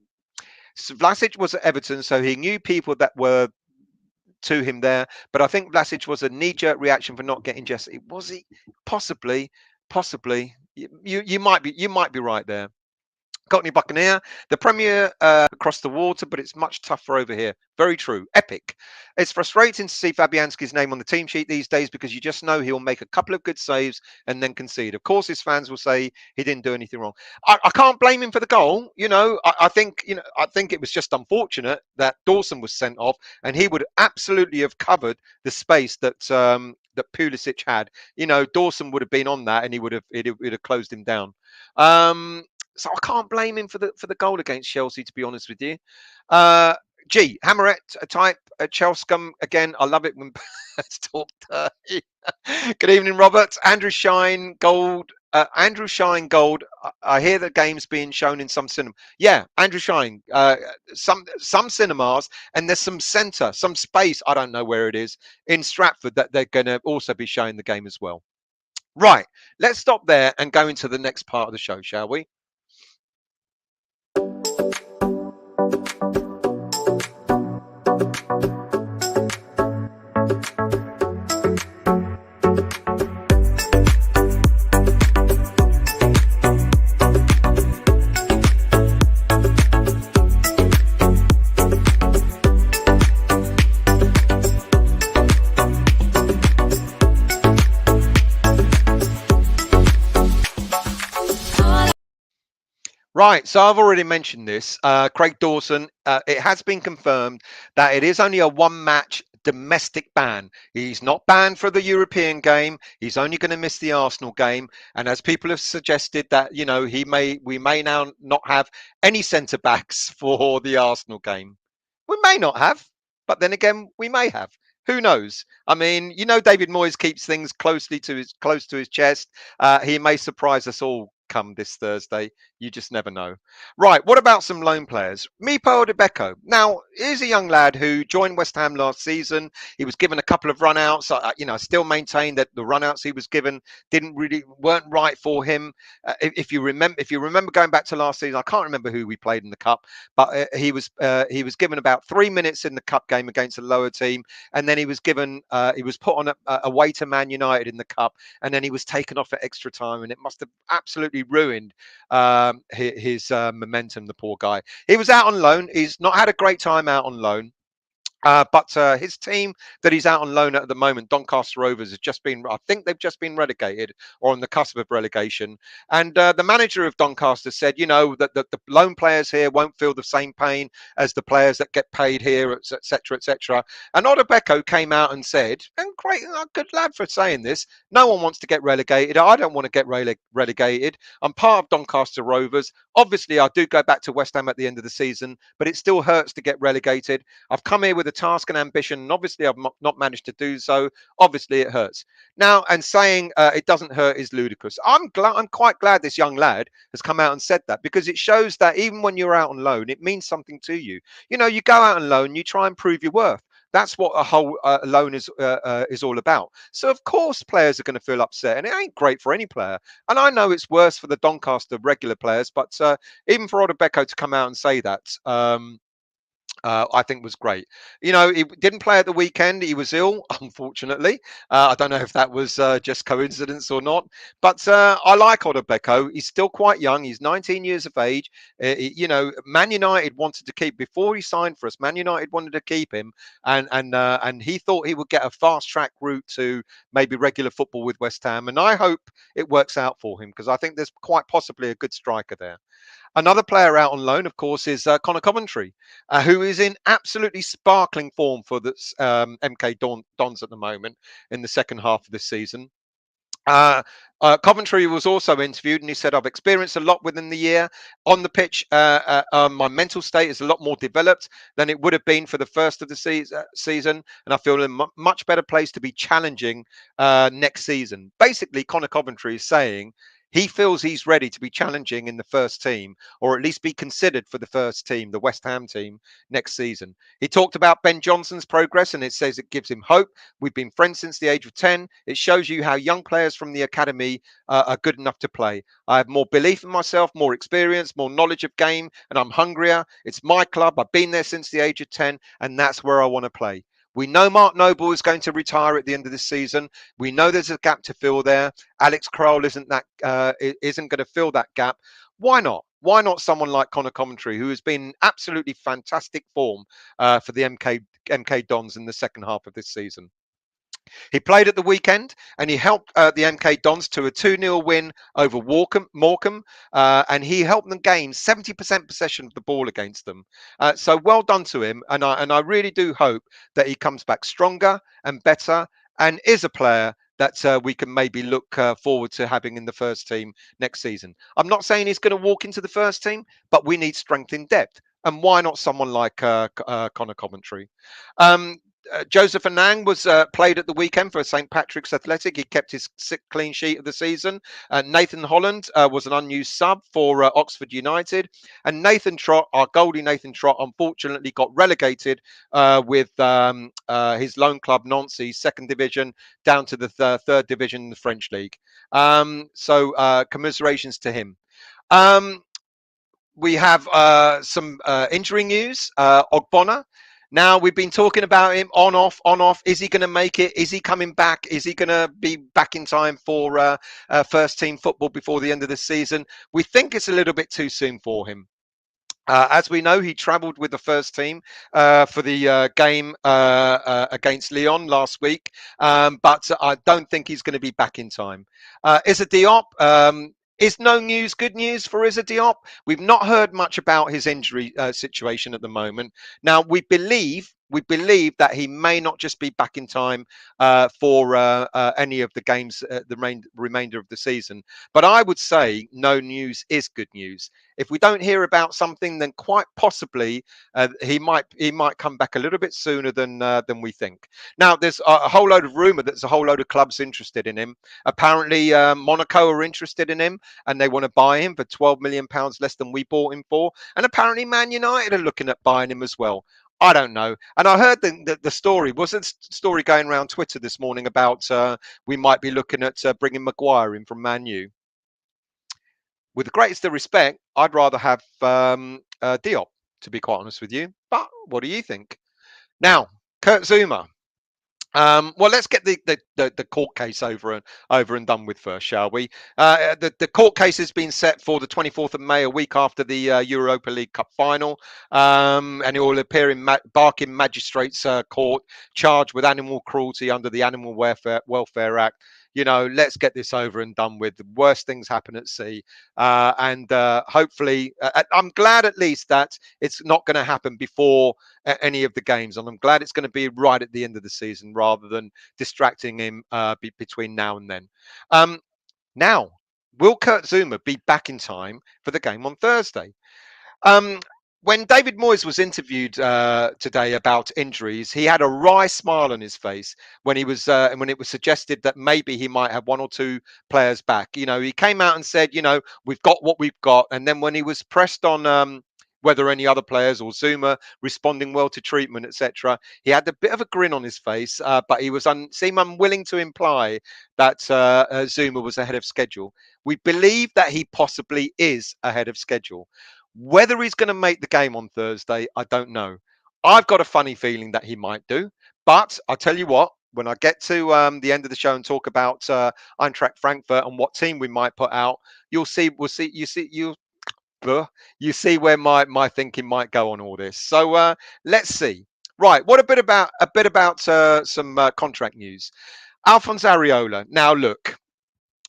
Vlasic was at Everton, so he knew people that were to him there. But I think Vlasic was a knee-jerk reaction for not getting Jesse. Was he? Possibly. You might be right there. Cockney Buccaneer, the Premier across the water, but it's much tougher over here. Very true. Epic. It's frustrating to see Fabianski's name on the team sheet these days because you just know he'll make a couple of good saves and then concede. Of course, his fans will say he didn't do anything wrong. I can't blame him for the goal. I think it was just unfortunate that Dawson was sent off, and he would absolutely have covered the space that that Pulisic had. Dawson would have been on that, and it would have closed him down. So I can't blame him for the goal against Chelsea, to be honest with you. Hammerette type Chelscombe again. I love it when it's talked. Good evening, Robert. Andrew Shine Gold. I hear the game's being shown in some cinema. Yeah, Andrew Shine. Some cinemas, and there's some space. I don't know where it is in Stratford that they're going to also be showing the game as well. Right. Let's stop there and go into the next part of the show, shall we? Right, so I've already mentioned this. Craig Dawson, it has been confirmed that it is only a one-match domestic ban. He's not banned for the European game. He's only going to miss the Arsenal game. And as people have suggested that, we may now not have any centre backs for the Arsenal game. We may not have, but then again, we may have. Who knows? I mean, David Moyes keeps things close to his chest. He may surprise us all come this Thursday. You just never know. Right, what about some loan players? Mipo Odebeko. Now, here's a young lad who joined West Ham last season. He was given a couple of run-outs. I still maintain that the run-outs he was given weren't right for him. If you remember going back to last season, I can't remember who we played in the cup, but he was given about 3 minutes in the cup game against a lower team, and then he was put on away to Man United in the cup, and then he was taken off at extra time, and it must have absolutely ruined his momentum. The poor guy. He was out on loan. He's not had a great time out on loan. But his team that he's out on loan at the moment, Doncaster Rovers, I think they've just been relegated or on the cusp of relegation. And the manager of Doncaster said, that the loan players here won't feel the same pain as the players that get paid here, etc., etc. And Odebeko came out and said, and great, good lad for saying this, no one wants to get relegated. I don't want to get relegated. I'm part of Doncaster Rovers. Obviously, I do go back to West Ham at the end of the season, but it still hurts to get relegated. I've come here with a task and ambition, and obviously I've not managed to do so. Obviously it hurts now, and saying it doesn't hurt is ludicrous. I'm quite glad this young lad has come out and said that, because it shows that even when you're out on loan, it means something to you. You go out on loan, you try and prove your worth. That's what a whole loan is all about. So of course players are going to feel upset, and it ain't great for any player. And I know it's worse for the Doncaster regular players, but even for Odebeko to come out and say that, I think was great. He didn't play at the weekend. He was ill, unfortunately. I don't know if that was just coincidence or not. But I like Odebeko. He's still quite young. He's 19 years of age. Man United wanted to keep, before he signed for us, Man United wanted to keep him. And he thought he would get a fast track route to maybe regular football with West Ham. And I hope it works out for him, because I think there's quite possibly a good striker there. Another player out on loan, of course, is Connor Coventry, who is in absolutely sparkling form for the MK Dons at the moment in the second half of this season. Coventry was also interviewed, and he said, I've experienced a lot within the year on the pitch. My mental state is a lot more developed than it would have been for the first of the season, and I feel in a much better place to be challenging next season. Basically, Connor Coventry is saying he feels he's ready to be challenging in the first team, or at least be considered for the first team, the West Ham team, next season. He talked about Ben Johnson's progress, and it says it gives him hope. We've been friends since the age of 10. It shows you how young players from the academy are good enough to play. I have more belief in myself, more experience, more knowledge of game, and I'm hungrier. It's my club. I've been there since the age of 10, and that's where I want to play. We know Mark Noble is going to retire at the end of this season. We know there's a gap to fill there. Alex Kroll isn't going to fill that gap. Why not? Why not someone like Connor Coventry, who has been in absolutely fantastic form for the MK Dons in the second half of this season? He played at the weekend, and he helped the MK Dons to a 2-0 win over Morecambe, and he helped them gain 70% possession of the ball against them. So well done to him, and I really do hope that he comes back stronger and better, and is a player that we can maybe look forward to having in the first team next season. I'm not saying he's going to walk into the first team, but we need strength in depth. And why not someone like Connor Coventry? Joseph Anang was played at the weekend for St Patrick's Athletic. He kept his 6th clean sheet of the season. Nathan Holland was an unused sub for Oxford United. And Nathan Trott, our goalie Nathan Trott, unfortunately got relegated with his loan club Nancy, 2nd division, down to the 3rd division in the French league. So commiserations to him. We have some injury news. Ogbonna. Now, we've been talking about him on, off. Is he going to make it? Is he coming back? Is he going to be back in time for first team football before the end of the season? We think it's a little bit too soon for him. As we know, he travelled with the first team for the game against Lyon last week, but I don't think he's going to be back in time. Issa Diop, is no news good news for Issa Diop? We've not heard much about his injury situation at the moment. Now, we believe we believe that he may not just be back in time for any of the games, remainder of the season. But I would say no news is good news. If we don't hear about something, then quite possibly he might come back a little bit sooner than we think. Now, there's a whole load of rumor that there's a whole load of clubs interested in him. Apparently, Monaco are interested in him and they want to buy him for £12 million less than we bought him for. And apparently, Man United are looking at buying him as well. I don't know. And I heard the story. Was a story going around Twitter this morning about we might be looking at bringing Maguire in from Man U. With the greatest of respect, I'd rather have Diop, to be quite honest with you. But what do you think? Now, Kurt Zouma. Well, let's get the court case over and done with first, shall we? The court case has been set for the 24th of May, a week after the Europa League Cup final, and it will appear in Barking Magistrates Court, charged with animal cruelty under the Animal Welfare Act. You know, let's get this over and done with. The worst things happen at sea, and hopefully, I'm glad at least that it's not going to happen before any of the games, and I'm glad it's going to be right at the end of the season rather than distracting him between now and then. Now, will Kurt Zouma be back in time for the game on Thursday? Um, when David Moyes was interviewed today about injuries, he had a wry smile on his face when when it was suggested that maybe he might have one or two players back. You know, he came out and said, you know, we've got what we've got. And then when he was pressed on whether any other players or Zuma responding well to treatment, etc., he had a bit of a grin on his face, but he seemed unwilling to imply that Zuma was ahead of schedule. We believe that he possibly is ahead of schedule. Whether he's going to make the game on Thursday, I don't know. I've got a funny feeling that he might do. But I'll tell you what, when I get to the end of the show and talk about Eintracht Frankfurt and what team we might put out, you'll see. You see where my thinking might go on all this. So let's see. Right, what a bit about some contract news. Alphonse Areola. Now, look,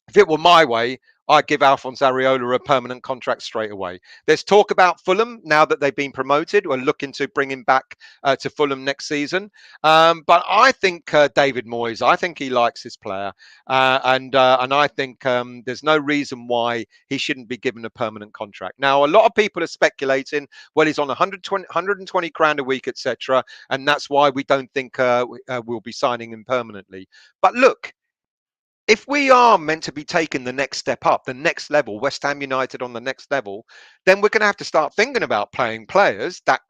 if it were my way, I'd give Alphonse Areola a permanent contract straight away. There's talk about Fulham now that they've been promoted. We're looking to bring him back to Fulham next season. But I think David Moyes, I think he likes his player. And I think there's no reason why he shouldn't be given a permanent contract. Now, a lot of people are speculating, well, he's on 120 grand a week, etc. And that's why we don't think we'll be signing him permanently. But look, if we are meant to be taking the next step up, the next level, West Ham United on the next level, then we're going to have to start thinking about paying players that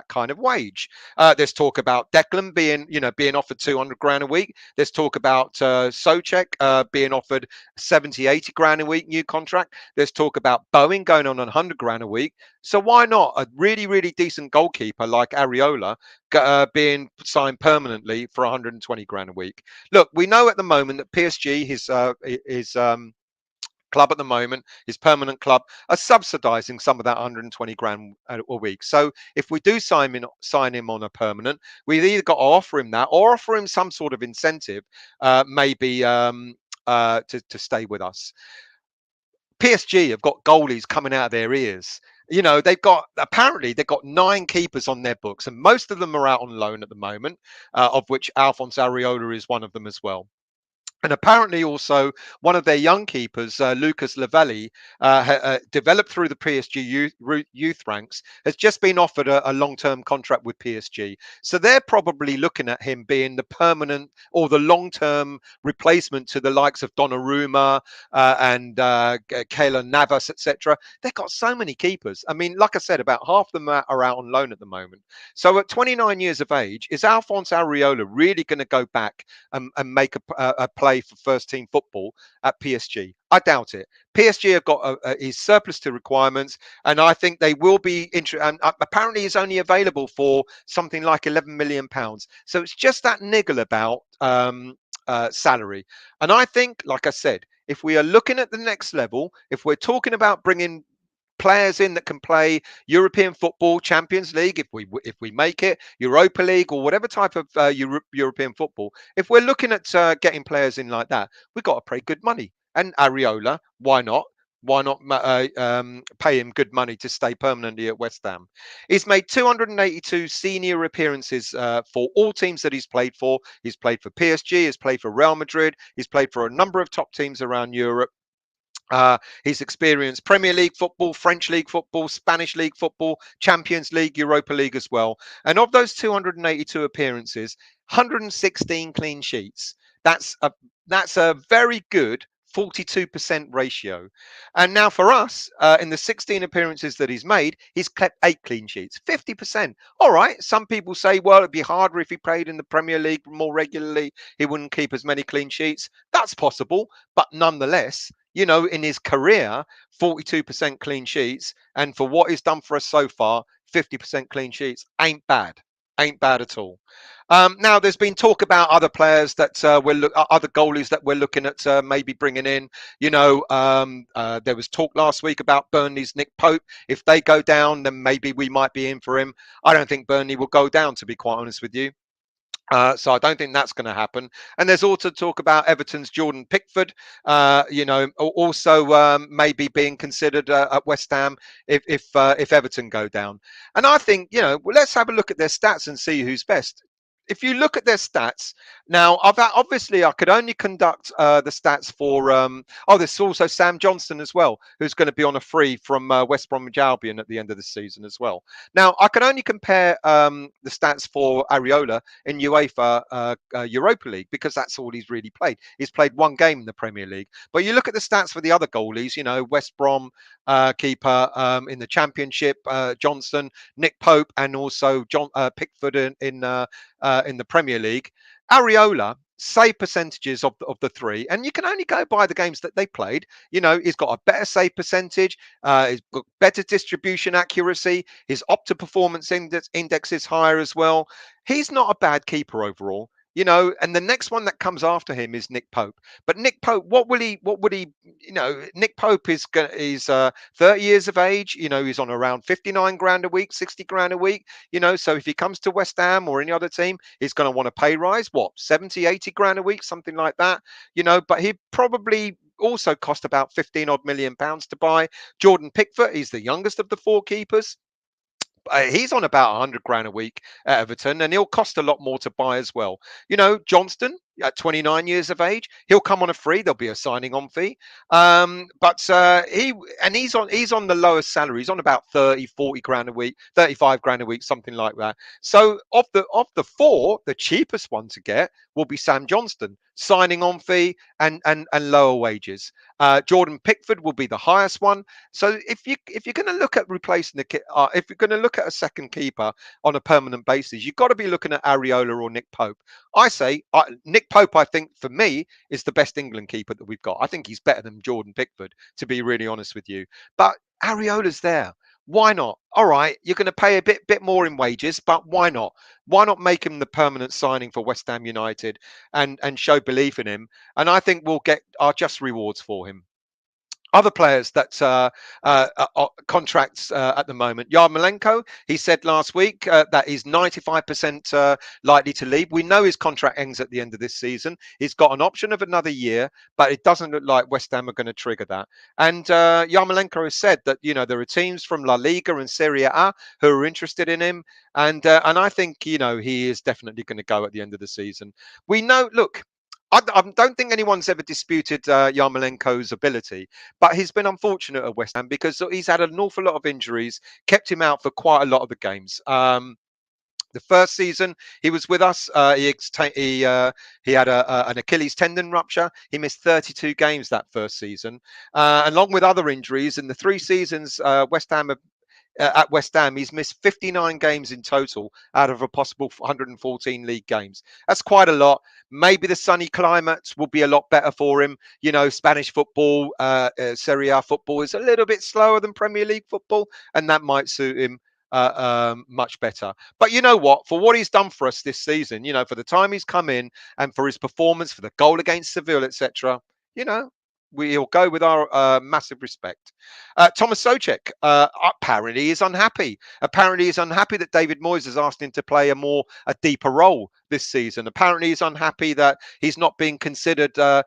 kind of wage. There's talk about Declan being offered 200 grand a week. There's talk about Soucek being offered 70, 80 grand a week new contract. There's talk about Bowen going on 100 grand a week. So why not a really, really decent goalkeeper like Areola being signed permanently for 120 grand a week? Look, we know at the moment that PSG, his club at the moment, his permanent club, are subsidising some of that 120 grand a week. So if we do sign him on a permanent, we've either got to offer him that or offer him some sort of incentive, maybe to stay with us. PSG have got goalies coming out of their ears. You know, apparently they've got 9 keepers on their books, and most of them are out on loan at the moment, of which Alphonse Areola is one of them as well. And apparently also one of their young keepers, Lucas Lavelli, developed through the PSG youth ranks, has just been offered a long-term contract with PSG. So they're probably looking at him being the permanent or the long-term replacement to the likes of Donnarumma and Keylor Navas, etc. They've got so many keepers. I mean, like I said, about half of them are out on loan at the moment. So at 29 years of age, is Alphonse Areola really going to go back and make a play for first team football at PSG? I doubt it. PSG have got his surplus to requirements, and I think they will be interested. And apparently, he's only available for something like £11 million. So it's just that niggle about salary. And I think, like I said, if we are looking at the next level, if we're talking about bringing players in that can play European football, Champions League, if we make it, Europa League, or whatever type of European football, if we're looking at getting players in like that, we've got to pay good money. And Areola, why not? Why not pay him good money to stay permanently at West Ham? He's made 282 senior appearances for all teams that he's played for. He's played for PSG, he's played for Real Madrid, he's played for a number of top teams around Europe. He's experienced Premier League football, French League football, Spanish League football, Champions League, Europa League as well. And of those 282 appearances, 116 clean sheets. That's a very good 42% ratio. And now for us, in the 16 appearances that he's made, he's kept 8 clean sheets, 50%. All right. Some people say, well, it'd be harder if he played in the Premier League more regularly. He wouldn't keep as many clean sheets. That's possible. But nonetheless, in his career, 42% clean sheets. And for what he's done for us so far, 50% clean sheets ain't bad. Ain't bad at all. Now, there's been talk about other players that other goalies that we're looking at maybe bringing in. There was talk last week about Burnley's Nick Pope. If they go down, then maybe we might be in for him. I don't think Burnley will go down, to be quite honest with you. So I don't think that's going to happen. And there's also talk about Everton's Jordan Pickford, also maybe being considered at West Ham if Everton go down. And I think, let's have a look at their stats and see who's best. If you look at their stats now, obviously I could only conduct the stats for. There's also Sam Johnson as well, who's going to be on a free from West Bromwich Albion at the end of the season as well. Now I can only compare the stats for Areola in UEFA Europa League because that's all he's really played. He's played one game in the Premier League. But you look at the stats for the other goalies, West Brom keeper in the Championship, Johnson, Nick Pope, and also John Pickford in the Premier League. Areola save percentages of the three, and you can only go by the games that they played. He's got a better save percentage, he's got better distribution accuracy, his opta performance index is higher as well. He's not a bad keeper overall. And the next one that comes after him is Nick Pope. But Nick Pope, what would he? Nick Pope is 30 years of age. He's on around 59 grand a week, 60 grand a week. So if he comes to West Ham or any other team, he's going to want a pay rise. What, 70, 80 grand a week, something like that. But he probably also cost about 15 odd million pounds to buy. Jordan Pickford, he's the youngest of the four keepers. He's on about 100 grand a week at Everton, and he'll cost a lot more to buy as well. Johnston at 29 years of age, he'll come on a free. There'll be a signing on fee. But he's on the lowest salary. He's on about 30, 40 grand a week, 35 grand a week, something like that. So of the four, the cheapest one to get will be Sam Johnston, signing on fee and lower wages. Jordan Pickford will be the highest one. So if you're going to look at replacing if you're going to look at a second keeper on a permanent basis, you've got to be looking at Areola or Nick Pope. I say Nick Pope, I think for me is the best England keeper that we've got. I think he's better than Jordan Pickford, to be really honest with you. But Areola's there. Why not? All right, you're going to pay a bit more in wages, but why not? Why not make him the permanent signing for West Ham United and show belief in him? And I think we'll get our just rewards for him. Other players that contracts at the moment. Yarmolenko, he said last week that he's 95% likely to leave. We know his contract ends at the end of this season. He's got an option of another year, but it doesn't look like West Ham are going to trigger that. And Yarmolenko has said that there are teams from La Liga and Serie A who are interested in him, and I think he is definitely going to go at the end of the season. We know. Look. I don't think anyone's ever disputed Yarmolenko's ability, but he's been unfortunate at West Ham because he's had an awful lot of injuries, kept him out for quite a lot of the games. The first season he was with us, he had an Achilles tendon rupture. He missed 32 games that first season, along with other injuries. In the 3 seasons at West Ham, he's missed 59 games in total out of a possible 114 league games. That's quite a lot. Maybe the sunny climate will be a lot better for him. Spanish football, Serie A football is a little bit slower than Premier League football, and that might suit him much better. But you know what? For what he's done for us this season, for the time he's come in and for his performance, for the goal against Seville, etc., We'll go with our massive respect. Thomas Soucek apparently is unhappy. Apparently, he's unhappy that David Moyes has asked him to play a deeper role this season. Apparently, he's unhappy that he's not being considered a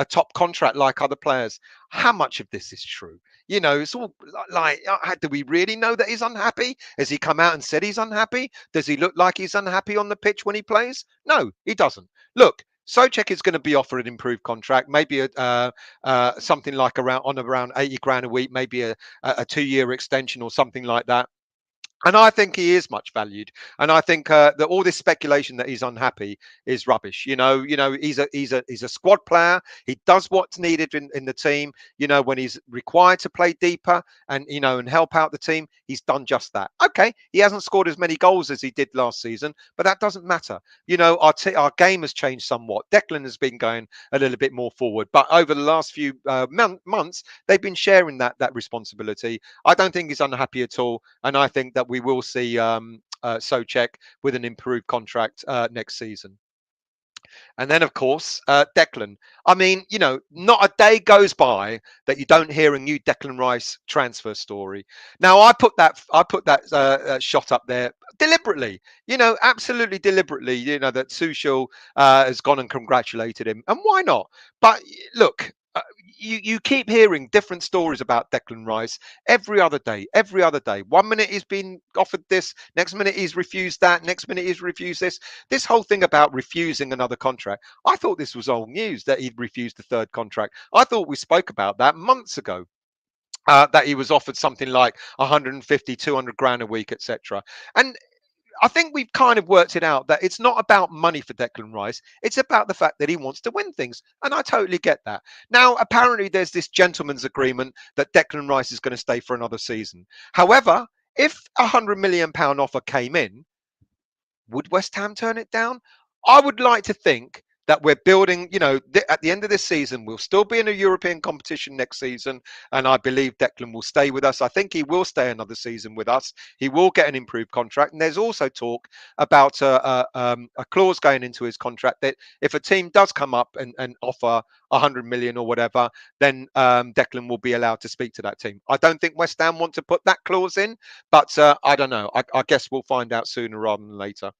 top contract like other players. How much of this is true? It's all like, do we really know that he's unhappy? Has he come out and said he's unhappy? Does he look like he's unhappy on the pitch when he plays? No, he doesn't. Look, Soucek is going to be offered an improved contract, maybe something like around 80 grand a week, maybe a 2-year extension or something like that. And I think he is much valued, and I think that all this speculation that he's unhappy is rubbish. He's a squad player. He does what's needed in the team. When he's required to play deeper and help out the team, he's done just that. Okay, he hasn't scored as many goals as he did last season, but that doesn't matter. Our game has changed somewhat. Declan has been going a little bit more forward, but over the last few months, they've been sharing that responsibility. I don't think he's unhappy at all, and I think that we will see Soucek with an improved contract next season. And then, of course, Declan. I mean, not a day goes by that you don't hear a new Declan Rice transfer story. Now, I put that shot up there deliberately. Absolutely deliberately. That Tuchel has gone and congratulated him, and why not? But look. You keep hearing different stories about Declan Rice every other day. 1 minute he's been offered this, next minute he's refused that, next minute he's refused this. This whole thing about refusing another contract, I thought this was old news that he'd refused the third contract. I thought we spoke about that months ago. That he was offered something like 150, 200 grand a week, etc. And I think we've kind of worked it out that it's not about money for Declan Rice. It's about the fact that he wants to win things. And I totally get that. Now, apparently, there's this gentleman's agreement that Declan Rice is going to stay for another season. However, if £100 million offer came in, would West Ham turn it down? I would like to think that we're building, at the end of this season, we'll still be in a European competition next season. And I believe Declan will stay with us. I think he will stay another season with us. He will get an improved contract. And there's also talk about a clause going into his contract that if a team does come up and offer 100 million or whatever, then Declan will be allowed to speak to that team. I don't think West Ham want to put that clause in, but I don't know. I guess we'll find out sooner rather than later.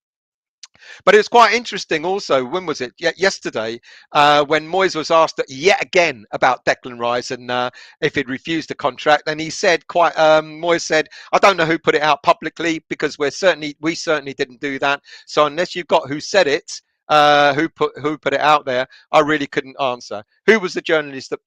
But it was quite interesting also, when was it? Yesterday, when Moyes was asked yet again about Declan Rice and if he'd refused the contract. And he said Moyes said, I don't know who put it out publicly because we certainly didn't do that. So unless you've got who said it, who put it out there, I really couldn't answer. Who was the journalist that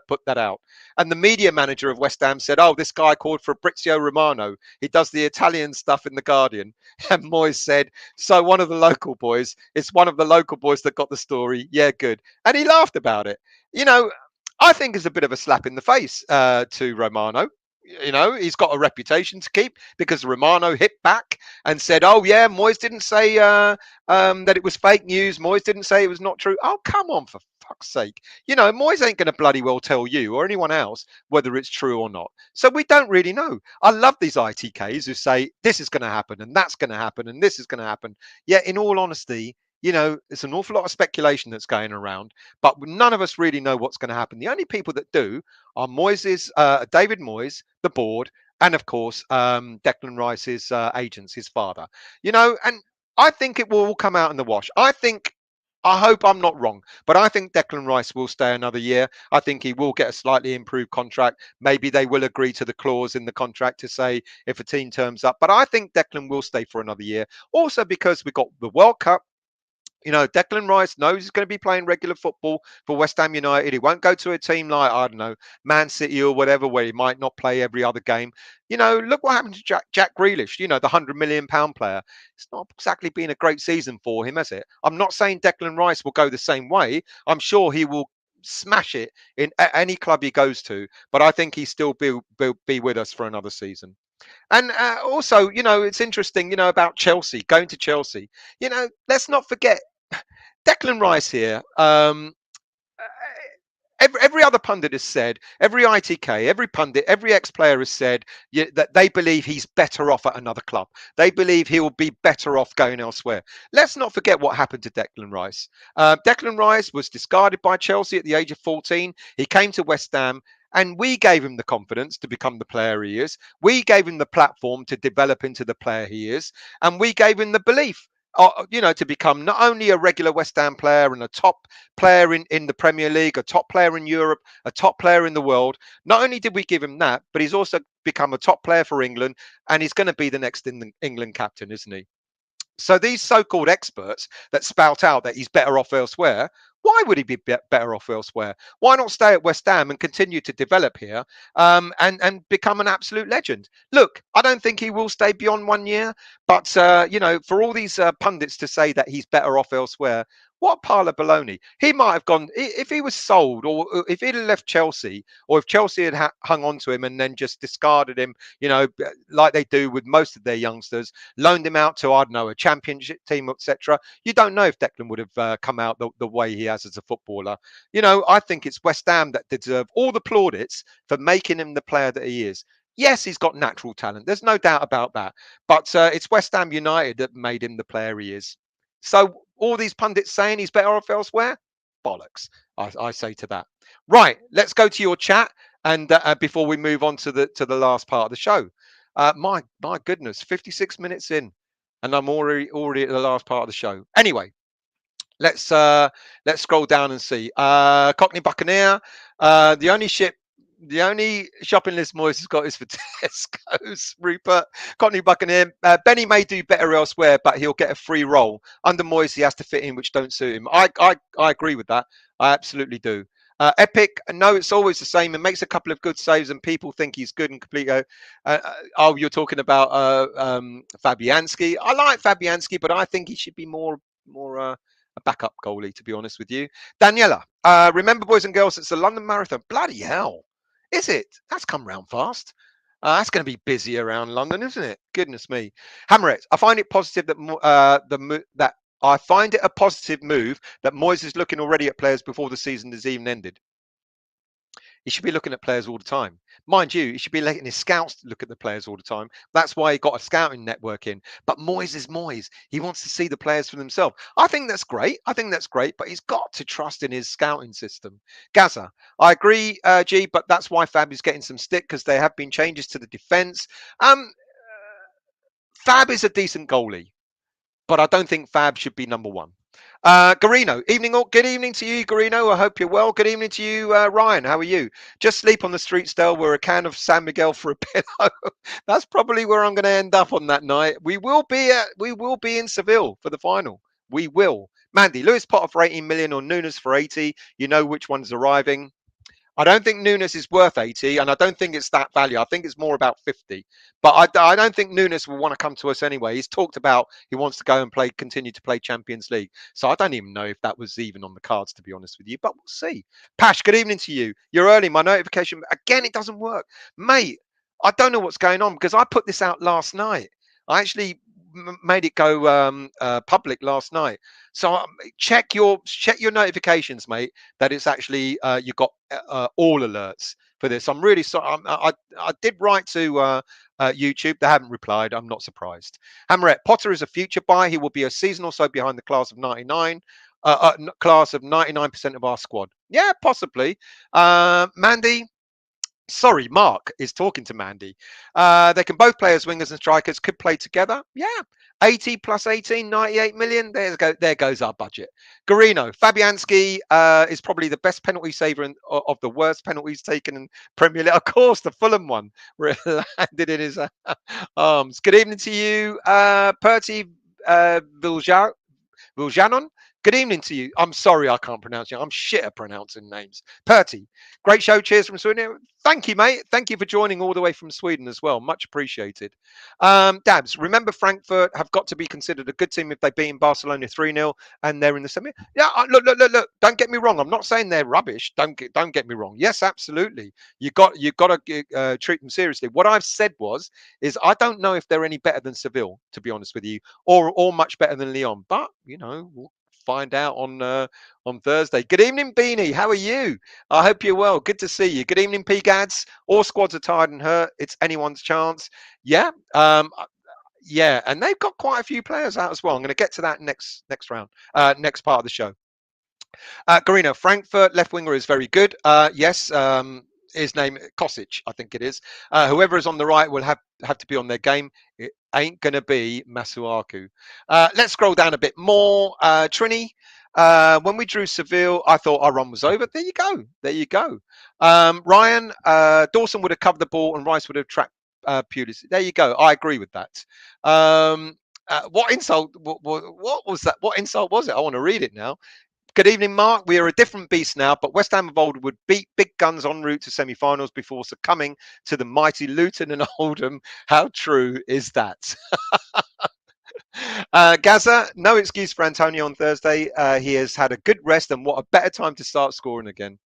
put that out? And the media manager of West Ham said, oh, this guy called Fabrizio Romano. He does the Italian stuff in The Guardian. And Moyes said, so one of the local boys, it's one of the local boys that got the story. Yeah, good. And he laughed about it. I think it's a bit of a slap in the face to Romano. He's got a reputation to keep because Romano hit back and said, oh, yeah, Moyes didn't say that it was fake news. Moyes didn't say it was not true. Oh, come on, for fuck's sake. Moyes ain't going to bloody well tell you or anyone else whether it's true or not. So we don't really know. I love these ITKs who say this is going to happen and that's going to happen and this is going to happen. Yet, in all honesty, it's an awful lot of speculation that's going around, but none of us really know what's going to happen. The only people that do are David Moyes, the board, and of course, Declan Rice's agents, his father. And I think it will all come out in the wash. I hope I'm not wrong, but I think Declan Rice will stay another year. I think he will get a slightly improved contract. Maybe they will agree to the clause in the contract to say if a team turns up, but I think Declan will stay for another year. Also because we've got the World Cup. Declan Rice knows he's going to be playing regular football for West Ham United. He won't go to a team like, I don't know, Man City or whatever, where he might not play every other game. Look what happened to Jack Grealish, the £100 million player. It's not exactly been a great season for him, has it? I'm not saying Declan Rice will go the same way. I'm sure he will smash it in any club he goes to, but I think he still be with us for another season. And also, it's interesting, about Chelsea, going to Chelsea. Let's not forget Declan Rice here. every other pundit has said, every ITK, every pundit, every ex-player has said that they believe he's better off at another club. They believe he will be better off going elsewhere. Let's not forget what happened to Declan Rice. Declan Rice was discarded by Chelsea at the age of 14. He came to West Ham. And we gave him the confidence to become the player he is. We gave him the platform to develop into the player he is. And we gave him the belief, to become not only a regular West Ham player and a top player in the Premier League, a top player in Europe, a top player in the world. Not only did we give him that, but he's also become a top player for England, and he's going to be the next England captain, isn't he? So these so-called experts that spout out that he's better off elsewhere, why would he be better off elsewhere? Why not stay at West Ham and continue to develop here, and become an absolute legend? Look, I don't think he will stay beyond 1 year, but for all these pundits to say that he's better off elsewhere, what a pile of baloney. He might have gone, if he was sold, or if he'd have left Chelsea, or if Chelsea had hung on to him and then just discarded him, like they do with most of their youngsters, loaned him out to, I don't know, a championship team, etc. You don't know if Declan would have come out the way he has as a footballer. I think it's West Ham that deserve all the plaudits for making him the player that he is. Yes, he's got natural talent. There's no doubt about that. But it's West Ham United that made him the player he is. So all these pundits saying he's better off elsewhere, bollocks. I say to that. Right, let's go to your chat, and before we move on to the last part of the show. My goodness, 56 minutes in, and I'm already at the last part of the show. Anyway, let's scroll down and see. Cockney Buccaneer. The only shopping list Moyes has got is for Tesco's. Rupert. Cockney Buccaneer. Benny may do better elsewhere, but he'll get a free role. Under Moyes, he has to fit in, which don't suit him. I agree with that. I absolutely do. Epic. No, it's always the same. It makes a couple of good saves, and people think he's good and complete. You're talking about Fabianski. I like Fabianski, but I think he should be more a backup goalie, to be honest with you. Daniela. Remember, boys and girls, it's the London Marathon. Bloody hell. Is it? That's come round fast. That's going to be busy around London, isn't it? Goodness me. Hammerette, I find it positive that I find it a positive move that Moyes is looking already at players before the season has even ended. He should be looking at players all the time. Mind you, he should be letting his scouts look at the players all the time. That's why he got a scouting network in. But Moyes is Moyes. He wants to see the players for themselves. I think that's great. But he's got to trust in his scouting system. Gaza, I agree, G, but that's why Fab is getting some stick, because there have been changes to the defence. Fab is a decent goalie, but I don't think Fab should be number one. Garino, good evening to you, Garino. I hope you're well. Good evening to you, Ryan. How are you? Just sleep on the street still with a can of San Miguel for a pillow. That's probably where I'm going to end up on that night. We will be in Seville for the final. We will. Mandy, Lewis Potter for 18 million or Nunes for 80. You know which one's arriving. I don't think Nunes is worth 80, and I don't think it's that value. I think it's more about 50. But I don't think Nunes will want to come to us anyway. He's talked about he wants to go and continue to play Champions League. So I don't even know if that was even on the cards, to be honest with you. But we'll see. Pash, good evening to you. You're early. My notification, again, it doesn't work. Mate, I don't know what's going on, because I put this out last night. I actually made it go public last night. So check your notifications, mate, that it's actually you've got all alerts for this. I'm really sorry. I did write to YouTube. They haven't replied. I'm not surprised. Hammerette, Potter is a future buy. He will be a season or so behind the class of 99. Class of 99% of our squad. Yeah, possibly. Mandy. Sorry, Mark is talking to Mandy. They can both play as wingers and strikers, could play together. Yeah. 80 plus 18, 98 million. There goes our budget. Garino, Fabianski is probably the best penalty saver of the worst penalties taken in Premier League. Of course, the Fulham one where it landed in his arms. Good evening to you, Perty Viljanon. Good evening to you. I'm sorry I can't pronounce it. I'm shit at pronouncing names. Perty, great show. Cheers from Sweden. Thank you, mate. Thank you for joining all the way from Sweden as well. Much appreciated. Dabs, remember Frankfurt have got to be considered a good team if they beat in Barcelona 3-0 and they're in the semi. Yeah, look. Don't get me wrong. I'm not saying they're rubbish. Don't get me wrong. Yes, absolutely. You got to treat them seriously. What I've said is I don't know if they're any better than Seville, to be honest with you, or much better than Lyon. But find out on Thursday. Good evening, Beanie. How are you? I hope you're well. Good to see you. Good evening, P-Gads. All squads are tired and hurt. It's anyone's chance. Yeah. Yeah, and they've got quite a few players out as well. I'm going to get to that next round, next part of the show. Garino, Frankfurt left winger is very good. Yes, his name Kosic, I think it is. Whoever is on the right will have to be on their game. It ain't going to be Masuaku. Let's scroll down a bit more. Trini, when we drew Seville, I thought our run was over. There you go. There you go. Ryan, Dawson would have covered the ball and Rice would have tracked Pulis. There you go. I agree with that. What insult? What was that? What insult was it? I want to read it now. Good evening, Mark. We are a different beast now, but West Ham of old would beat big guns en route to semi-finals before succumbing to the mighty Luton and Oldham. How true is that? Gaza, no excuse for Antonio on Thursday. He has had a good rest, and what a better time to start scoring again.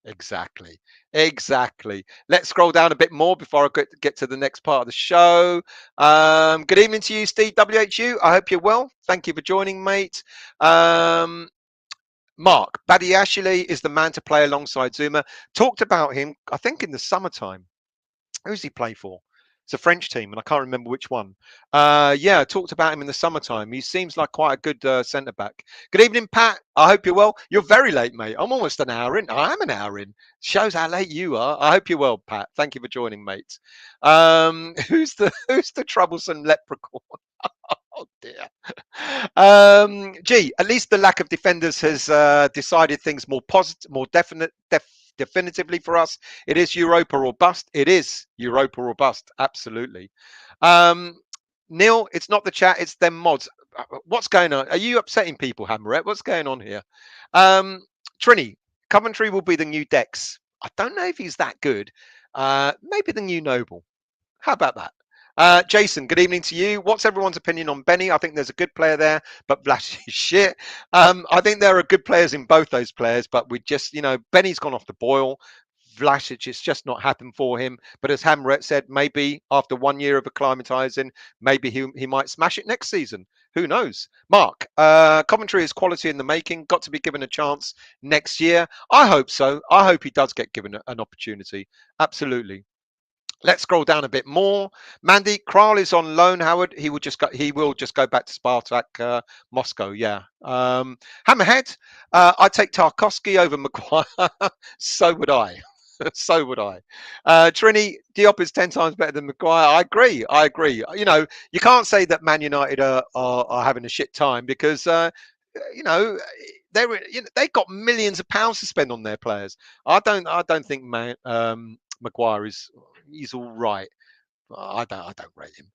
Exactly. Exactly. Let's scroll down a bit more before I get to the next part of the show. Good evening to you, Steve WHU. I hope you're well. Thank you for joining, mate. Mark, Badiashile is the man to play alongside Zouma. Talked about him, I think, in the summertime. Who's he play for? It's a French team, and I can't remember which one. Yeah, talked about him in the summertime. He seems like quite a good centre back. Good evening, Pat. I hope you're well. You're very late, mate. I'm almost an hour in. I am an hour in. Shows how late you are. I hope you're well, Pat. Thank you for joining, mate. Who's the troublesome leprechaun? Oh dear. Gee, at least the lack of defenders has decided things more positive, more definitively for us. It is Europa or bust. It is Europa or bust. Absolutely. Neil, it's not the chat. It's them mods. What's going on? Are you upsetting people, Hammerette? What's going on here? Trini, Coventry will be the new Dex. I don't know if he's that good. Maybe the new Noble. How about that? Jason, good evening to you. What's everyone's opinion on Benny? I think there's a good player there, but Vlasic is shit. I think there are good players in both those players, but we just, Benny's gone off the boil. Vlasic, it's just not happened for him. But as Hamret said, maybe after 1 year of acclimatizing, maybe he might smash it next season. Who knows? Mark, Coventry is quality in the making. Got to be given a chance next year. I hope so. I hope he does get given an opportunity. Absolutely. Let's scroll down a bit more. Mandy, Kral is on loan. Howard, he will just go back to Spartak Moscow. Yeah. Hammerhead, I take Tarkovsky over Maguire. So would I. So would I. Trini, Diop is 10 times better than Maguire. I agree. You can't say that Man United are having a shit time because they've got millions of pounds to spend on their players. I don't think Maguire he's all right. I don't rate him.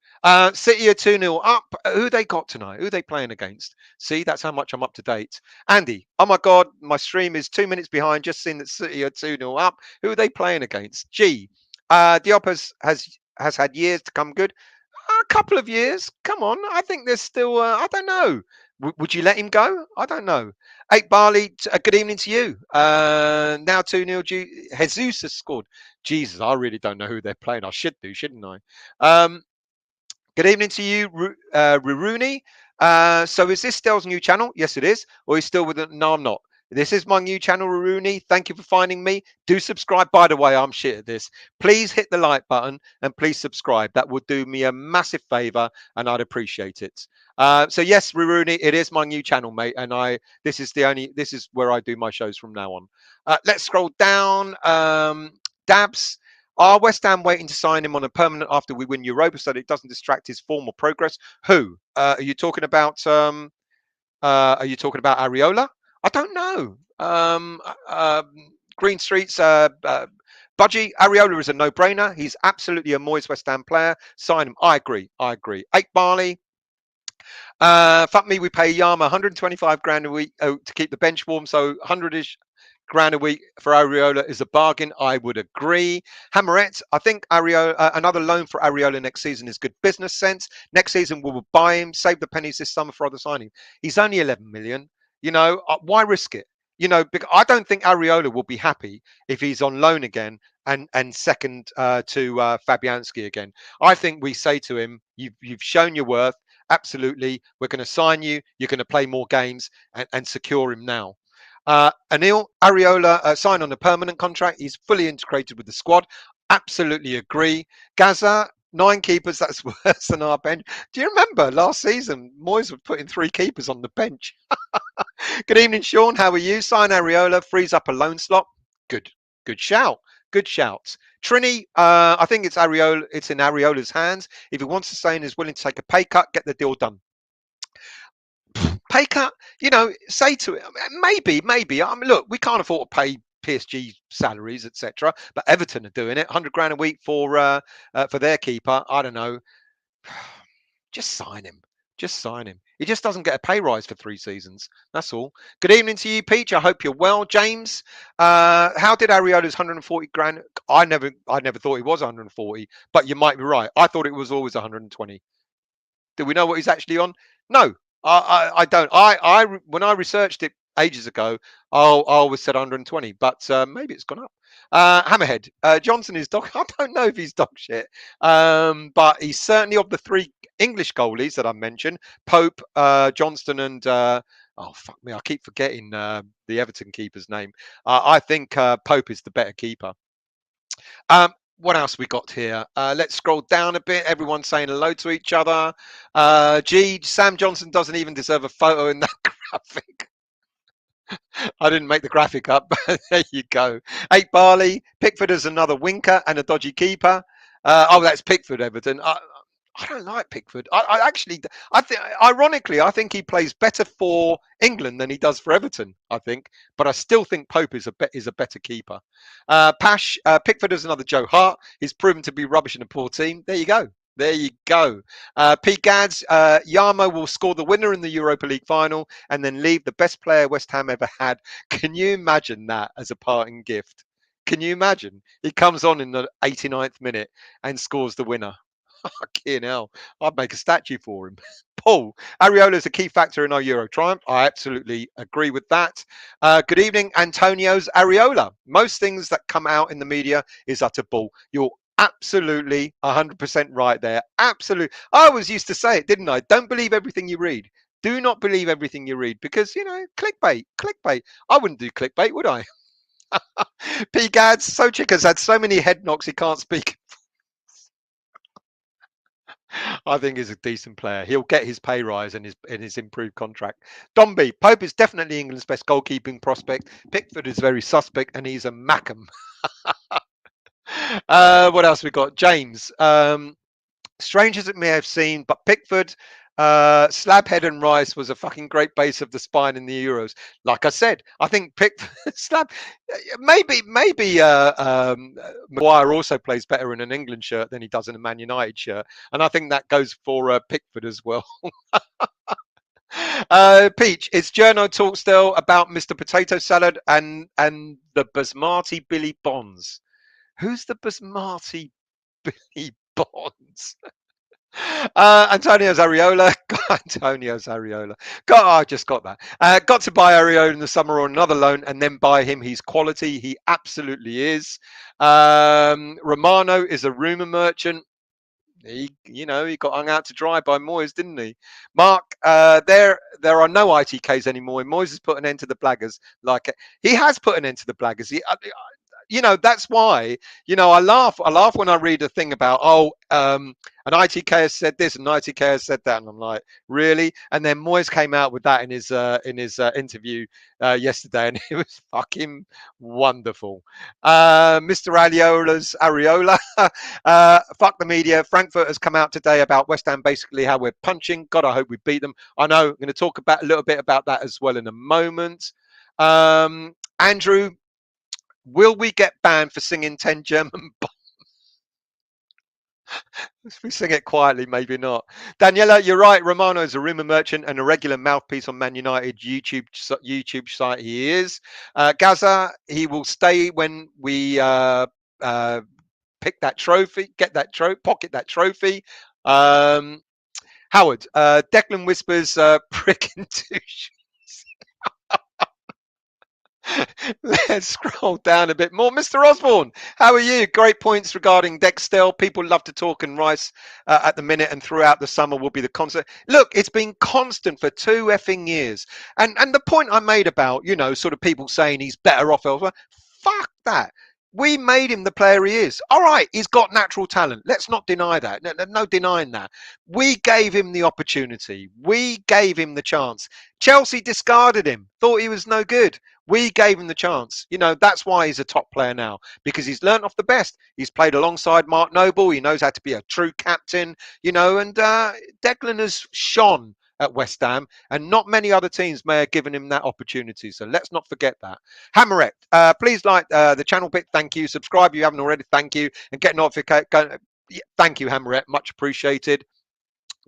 City are 2-0 up. Who they got tonight? Who they playing against? See, that's how much I'm up to date. Andy, oh my God, my stream is 2 minutes behind. Just seen that City are 2-0 up. Who are they playing against? Diop has had years to come good. A couple of years. Come on. I think there's still, I don't know. Would you let him go? I don't know. 8 Barley, good evening to you. Now 2-0. Jesus has scored. Jesus, I really don't know who they're playing. I should do, shouldn't I? Good evening to you, Ruruni. So is this Stel's new channel? Yes, it is. Or he's still with it? No, I'm not. This is my new channel, Ruruni. Thank you for finding me. Do subscribe. By the way, I'm shit at this. Please hit the like button and please subscribe. That would do me a massive favor and I'd appreciate it. So yes, Ruruni, it is my new channel, mate. And this is where I do my shows from now on. Let's scroll down. Dabs. Are West Ham waiting to sign him on a permanent after we win Europa so that it doesn't distract his form or progress? Who? Are you talking about Areola? I don't know. Green Streets, Budgie, Areola is a no-brainer. He's absolutely a Moyes West Ham player. Sign him. I agree. 8 Barley. Fuck me, we pay Yama 125 grand a week to keep the bench warm, so 100-ish grand a week for Areola is a bargain. I would agree. Hammerette, I think another loan for Areola next season is good business sense. Next season we will buy him, save the pennies this summer for other signing. He's only 11 million. Why risk it? Because I don't think Areola will be happy if he's on loan again and second to Fabianski again. I think we say to him, you've shown your worth. absolutely, we're going to sign you. You're going to play more games and secure him now. Anil Areola signed on a permanent contract. He's fully integrated with the squad. Absolutely agree. Gaza, 9 keepers. That's worse than our bench. Do you remember last season? Moyes was putting 3 keepers on the bench. Good evening, Sean. How are you? Sign Areola, frees up a loan slot. Good shout. Good shouts. Trini, I think it's Areola. It's in Areola's hands. If he wants to stay and is willing to take a pay cut, get the deal done. Pay cut, say to it, maybe. I mean, look, we can't afford to pay PSG salaries, etc. But Everton are doing it, 100 grand a week for their keeper. I don't know. Just sign him. Just sign him. He just doesn't get a pay rise for 3 seasons. That's all. Good evening to you, Peach. I hope you're well, James. How did Areola's 140 grand? I never thought he was 140, but you might be right. I thought it was always 120. Do we know what he's actually on? No, I don't. When I researched it ages ago, I always said 120, but maybe it's gone up. Hammerhead Johnson is dog. I don't know if he's dog shit, but he's certainly of the 3 English goalies that I mentioned: Pope, Johnston, and oh fuck me, I keep forgetting the Everton keeper's name. I think Pope is the better keeper. What else we got here? Let's scroll down a bit. Everyone's saying hello to each other. Sam Johnson doesn't even deserve a photo in that graphic. I didn't make the graphic up, but there you go. 8 Barley. Pickford is another winker and a dodgy keeper. That's Pickford, Everton. I don't like Pickford. I think, ironically, I think he plays better for England than he does for Everton. I think, but I still think Pope is a better keeper. Pash, Pickford is another Joe Hart. He's proven to be rubbish in a poor team. There you go. There you go. Pete Gads, Yarmo will score the winner in the Europa League final and then leave the best player West Ham ever had. Can you imagine that as a parting gift? Can you imagine? He comes on in the 89th minute and scores the winner. Fucking hell. I'd make a statue for him. Paul, Areola is a key factor in our Euro triumph. I absolutely agree with that. Good evening, Antonio's Areola. Most things that come out in the media is utter bull. You're absolutely 100% right there. Absolutely. I always used to say it, didn't I? Don't believe everything you read. Do not believe everything you read because, clickbait. I wouldn't do clickbait, would I? P. Gads, Soucek has had so many head knocks he can't speak. I think he's a decent player. He'll get his pay rise and his improved contract. Dombey, Pope is definitely England's best goalkeeping prospect. Pickford is very suspect, and he's a Mackham. What else we got? James. Strange as it may have seemed, but Pickford, Slabhead and Rice was a fucking great base of the spine in the Euros. Like I said, I think Pickford, maybe Maguire also plays better in an England shirt than he does in a Man United shirt, and I think that goes for Pickford as well. Peach, it's Journo talk still about Mr. Potato Salad and the Basmati Billy Bonds. Who's the Basmati Billy Bonds? Antonio's Areola. Antonio's Areola. I just got that. Got to buy Areola in the summer or another loan and then buy him. He's quality. He absolutely is. Romano is a rumour merchant. He got hung out to dry by Moyes, didn't he? Mark, there are no ITKs anymore. Moyes has put an end to the blaggers. He has put an end to the blaggers. That's why, I laugh when I read a thing about, an ITK has said this and an ITK has said that. And I'm like, really? And then Moyes came out with that in his interview yesterday, and it was fucking wonderful. Mr. Areola, fuck the media. Frankfurt has come out today about West Ham, basically how we're punching. God, I hope we beat them. I know, I'm going to talk a little bit about that as well in a moment. Andrew, will we get banned for singing 10 German bombs? If we sing it quietly, maybe not. Daniela, you're right. Romano is a rumour merchant and a regular mouthpiece on Man United YouTube site. He is. Gaza, he will stay when we pick that trophy, pocket that trophy. Howard, Declan whispers, prick and douche. Let's scroll down a bit more. Mr. Osborne, how are you? Great points regarding Dextel. People love to talk, and Rice at the minute and throughout the summer will be the constant. Look, it's been constant for 2 effing years. And the point I made about, sort of people saying he's better off elsewhere, fuck that. We made him the player he is. All right, he's got natural talent. Let's not deny that. No denying that. We gave him the opportunity. We gave him the chance. Chelsea discarded him, thought he was no good. We gave him the chance. That's why he's a top player now, because he's learnt off the best. He's played alongside Mark Noble. He knows how to be a true captain, and Declan has shone at West Ham, and not many other teams may have given him that opportunity. So let's not forget that. Hammerette, please like the channel bit. Thank you. Subscribe if you haven't already. Thank you. And get notification. Thank you, Hammerette. Much appreciated.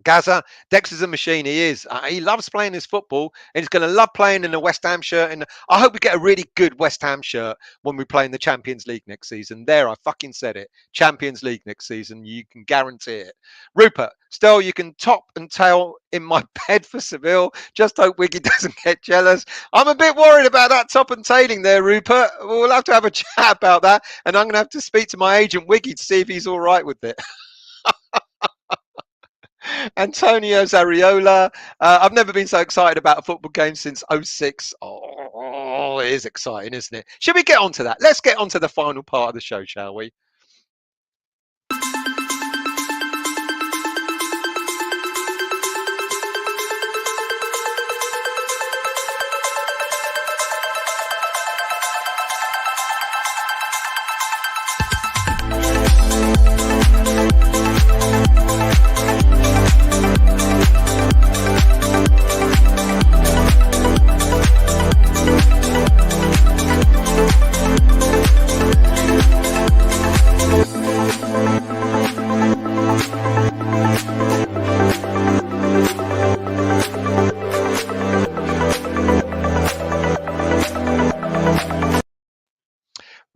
Gaza, Dex is a machine. He is. He loves playing his football, and he's going to love playing in a West Ham shirt. And I hope we get a really good West Ham shirt when we play in the Champions League next season. There, I fucking said it. Champions League next season. You can guarantee it. Rupert, still, you can top and tail in my bed for Seville. Just hope Wiggy doesn't get jealous. I'm a bit worried about that top and tailing there, Rupert. We'll have to have a chat about that. And I'm going to have to speak to my agent, Wiggy, to see if he's all right with it. Antonio's Areola. I've never been so excited about a football game since '06. Oh, it is exciting, isn't it? Should we get on to that? Let's get on to the final part of the show, shall we?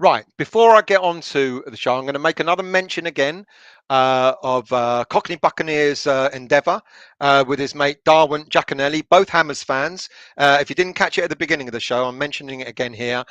Right, before I get on to the show, I'm going to make another mention again of Cockney Buccaneers endeavour with his mate Darwin Giaconelli, both Hammers fans. If you didn't catch it at the beginning of the show, I'm mentioning it again here.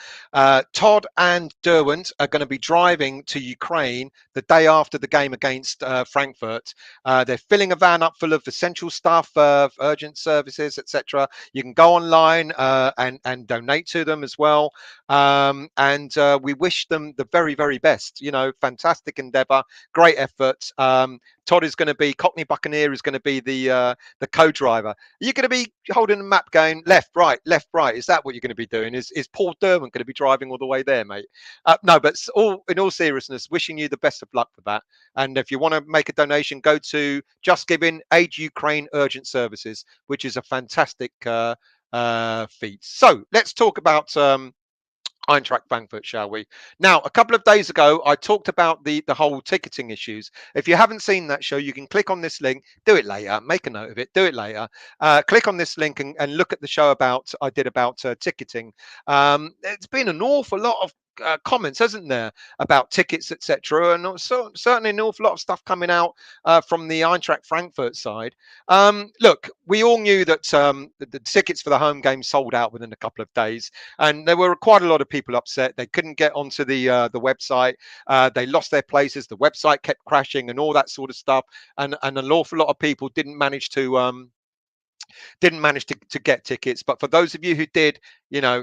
Todd and Derwent are going to be driving to Ukraine the day after the game against Frankfurt. They're filling a van up full of essential stuff, urgent services, etc. You can go online and donate to them as well. And we wish them the very, very best. Fantastic endeavour, great effort. Todd is going to be, Cockney Buccaneer is going to be the co-driver. You're going to be holding the map going left, right, left, right. Is that what you're going to be doing? Is Paul Derwent going to be driving all the way there, mate? No, but in all seriousness, wishing you the best of luck for that. And if you want to make a donation, go to Just Giving Aid Ukraine Urgent Services, which is a fantastic feat. So let's talk about Eintracht Frankfurt, shall we? Now, a couple of days ago, I talked about the whole ticketing issues. If you haven't seen that show, you can click on this link, do it later, make a note of it, do it later. Click on this link and look at the show I did about ticketing. It's been an awful lot of comments, hasn't there, about tickets, etc., and also certainly an awful lot of stuff coming out from the Eintracht Frankfurt side. Look, we all knew that the tickets for the home game sold out within a couple of days, and there were quite a lot of people upset. They couldn't get onto the website. They lost their places. The website kept crashing and all that sort of stuff, and an awful lot of people didn't manage to get tickets. But for those of you who did,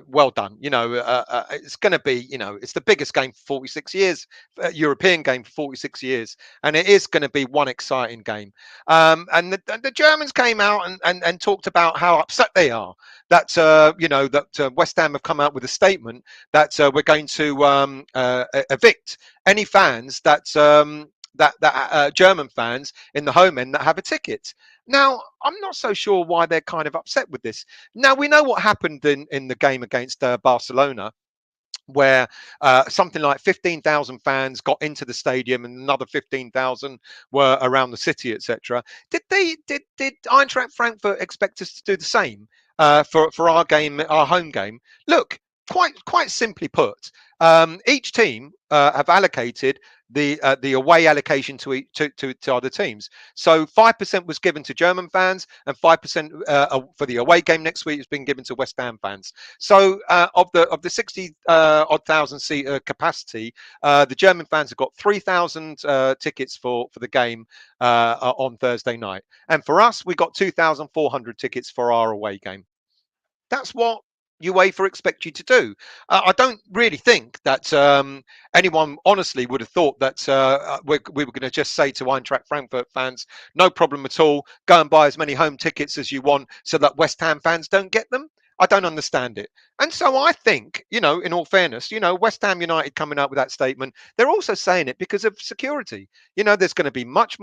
well done. It's going to be, it's the biggest game for 46 years, European game for 46 years, and it is going to be one exciting game. And the Germans came out and talked about how upset they are that that West Ham have come out with a statement that we're going to evict any fans that German fans in the home end that have a ticket. Now, I'm not so sure why they're kind of upset with this. Now, we know what happened in the game against Barcelona, where something like 15,000 fans got into the stadium and another 15,000 were around the city, etc. Did Eintracht Frankfurt expect us to do the same for our game, our home game? Look, quite simply put, each team have allocated the away allocation to other teams. So 5% was given to German fans, and 5% for the away game next week has been given to West Ham fans. So of the 60 odd thousand seat capacity, the German fans have got 3,000 tickets for the game on Thursday night, and for us, we got 2,400 tickets for our away game. That's what UEFA expect you to do. I don't really think that anyone honestly would have thought that we were going to just say to Eintracht Frankfurt fans, no problem at all, go and buy as many home tickets as you want so that West Ham fans don't get them. I don't understand it. And so I think, in all fairness, West Ham United coming out with that statement, they're also saying it because of security. There's going to be much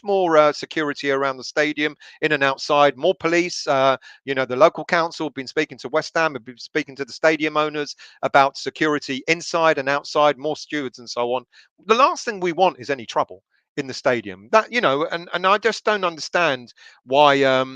more security around the stadium, in and outside, more police. The local council have been speaking to West Ham, have been speaking to the stadium owners about security inside and outside, more stewards and so on. The last thing we want is any trouble in the stadium. And I just don't understand why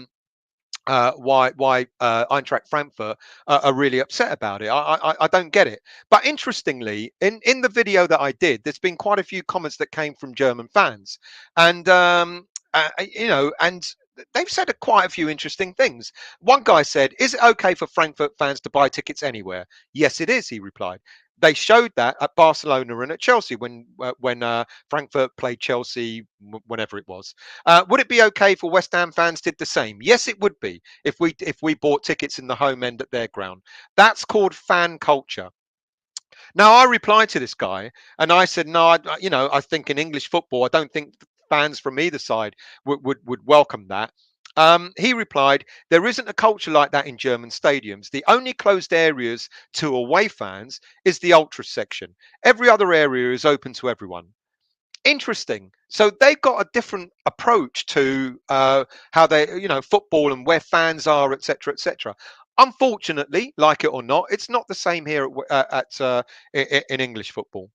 Eintracht Frankfurt are really upset about it. I don't get it. But interestingly, in the video that I did, there's been quite a few comments that came from German fans, and and they've said quite a few interesting things. One guy said, "Is it okay for Frankfurt fans to buy tickets anywhere?" Yes, it is, he replied. They showed that at Barcelona and at Chelsea when Frankfurt played Chelsea, whenever it was. Would it be okay for West Ham fans did the same? Yes, it would be if we bought tickets in the home end at their ground. That's called fan culture. Now, I replied to this guy and I said, no, I think in English football, I don't think fans from either side would welcome that. He replied, there isn't a culture like that in German stadiums. The only closed areas to away fans is the ultra section. Every other area is open to everyone. Interesting. So they've got a different approach to how they, football and where fans are, etc., etc. Unfortunately, like it or not, it's not the same here in English football.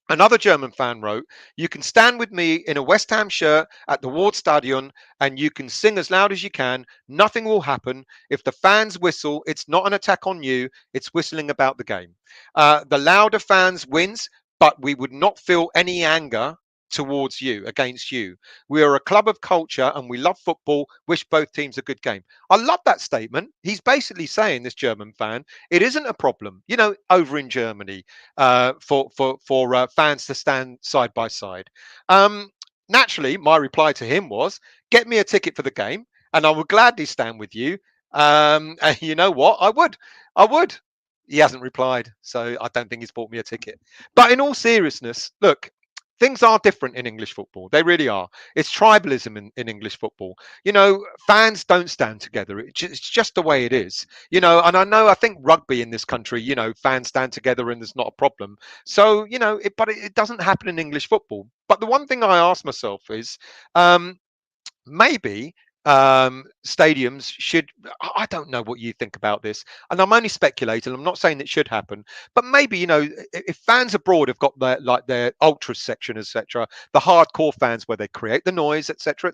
Another German fan wrote, you can stand with me in a West Ham shirt at the Ward Stadion and you can sing as loud as you can. Nothing will happen. If the fans whistle, it's not an attack on you. It's whistling about the game. The louder fans wins, but we would not feel any anger towards you, against you. We are a club of culture and we love football. Wish both teams a good game. I love that statement. He's basically saying, this German fan, it isn't a problem, over in Germany, for fans to stand side by side. Naturally, my reply to him was, get me a ticket for the game and I would gladly stand with you. And you know what? I would. He hasn't replied, so I don't think he's bought me a ticket. But in all seriousness, look, things are different in English football. They really are. It's tribalism in English football. Fans don't stand together. It's just the way it is. And I think rugby in this country, fans stand together and there's not a problem. So, but it doesn't happen in English football. But the one thing I ask myself is, maybe stadiums should, I don't know what you think about this, and I'm only speculating, I'm not saying it should happen, but maybe, if fans abroad have got their ultra section, etc., the hardcore fans where they create the noise, etc.,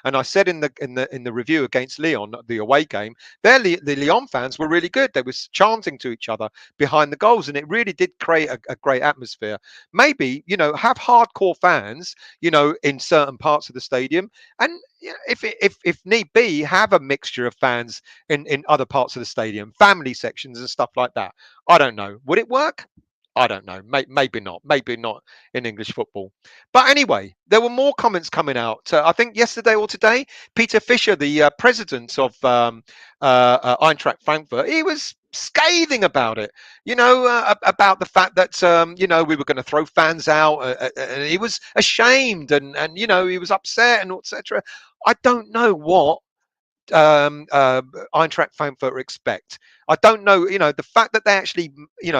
and I said in the review against Lyon, the away game, the Lyon fans were really good. They were chanting to each other behind the goals and it really did create a great atmosphere. Maybe, have hardcore fans, in certain parts of the stadium, and if need be, have a mixture of fans in other parts of the stadium, family sections and stuff like that. I don't know. Would it work? I don't know. Maybe not. Maybe not in English football. But anyway, there were more comments coming out. I think yesterday or today, Peter Fischer, the president of Eintracht Frankfurt, he was scathing about it. About the fact that we were going to throw fans out. And he was ashamed, and he was upset, and etc. I don't know what Eintracht Frankfurt expect. I don't know, the fact that they actually,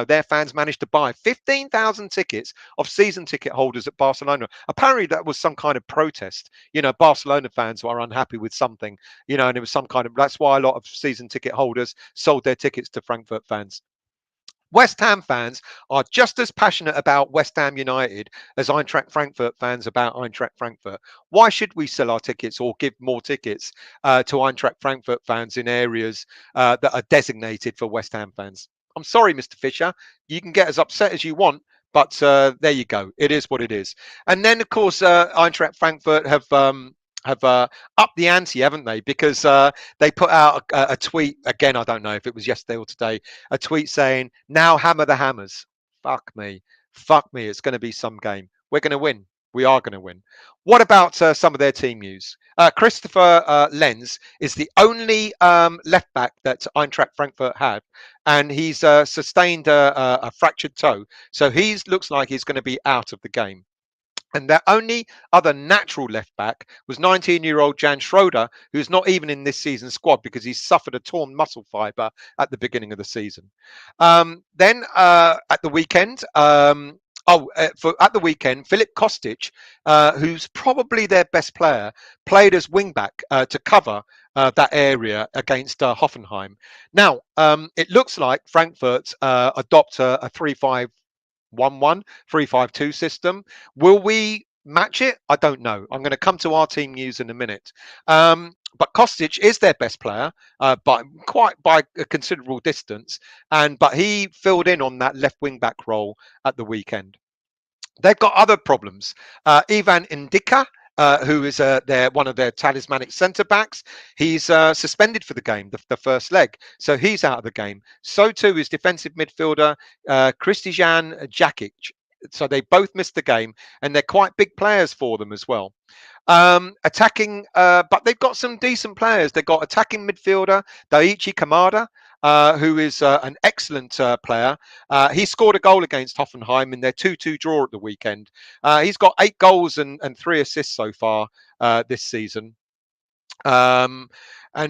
their fans managed to buy 15,000 tickets of season ticket holders at Barcelona. Apparently that was some kind of protest. Barcelona fans were unhappy with something, and it was that's why a lot of season ticket holders sold their tickets to Frankfurt fans. West Ham fans are just as passionate about West Ham United as Eintracht Frankfurt fans about Eintracht Frankfurt. Why should we sell our tickets or give more tickets to Eintracht Frankfurt fans in areas that are designated for West Ham fans? I'm sorry, Mr. Fisher. You can get as upset as you want, but there you go. It is what it is. And then, of course, Eintracht Frankfurt have upped the ante, haven't they? Because they put out a tweet again. I don't know if it was yesterday or today. A tweet saying, "Now hammer the hammers." Fuck me, fuck me. It's going to be some game. We're going to win. We are going to win. What about some of their team news? Christopher Lenz is the only left back that Eintracht Frankfurt have, and he's sustained a fractured toe, so he looks like he's going to be out of the game. And their only other natural left back was 19-year-old Jan Schroeder, who's not even in this season's squad because he's suffered a torn muscle fibre at the beginning of the season. Then at the weekend, at the weekend, Filip Kostic, who's probably their best player, played as wing back to cover that area against Hoffenheim. Now, it looks like Frankfurt adopt a 3-5-1-1, 3-5-2 system. Will we match it? I don't know. I'm going to come to our team news in a minute. But Kostic is their best player by a considerable distance, but he filled in on that left wing back role at the weekend. They've got other problems. Ivan Indika, who is one of their talismanic centre backs. He's suspended for the game, the first leg, so he's out of the game. So too is defensive midfielder Kristijan Jakic. So they both missed the game, and they're quite big players for them as well. Attacking, but they've got some decent players. They've got attacking midfielder Daichi Kamada, who is an excellent player. He scored a goal against Hoffenheim in their 2-2 draw at the weekend. He's got 8 goals and 3 assists so far this season. And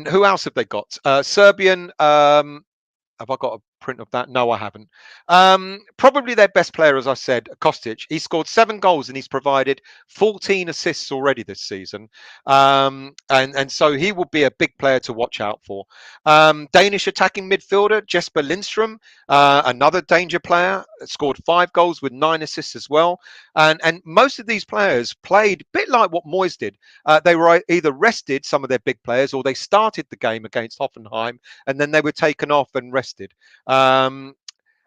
who else have they got? Serbian. Have I got a print of that? No, I haven't. Probably their best player, as I said, Kostic. He scored 7 goals and he's provided 14 assists already this season. And so he will be a big player to watch out for. Danish attacking midfielder Jesper Lindstrom, another danger player, scored 5 goals with 9 assists as well. And most of these players played a bit like what Moyes did. They were either rested, some of their big players, or they started the game against Hoffenheim and then they were taken off and rested.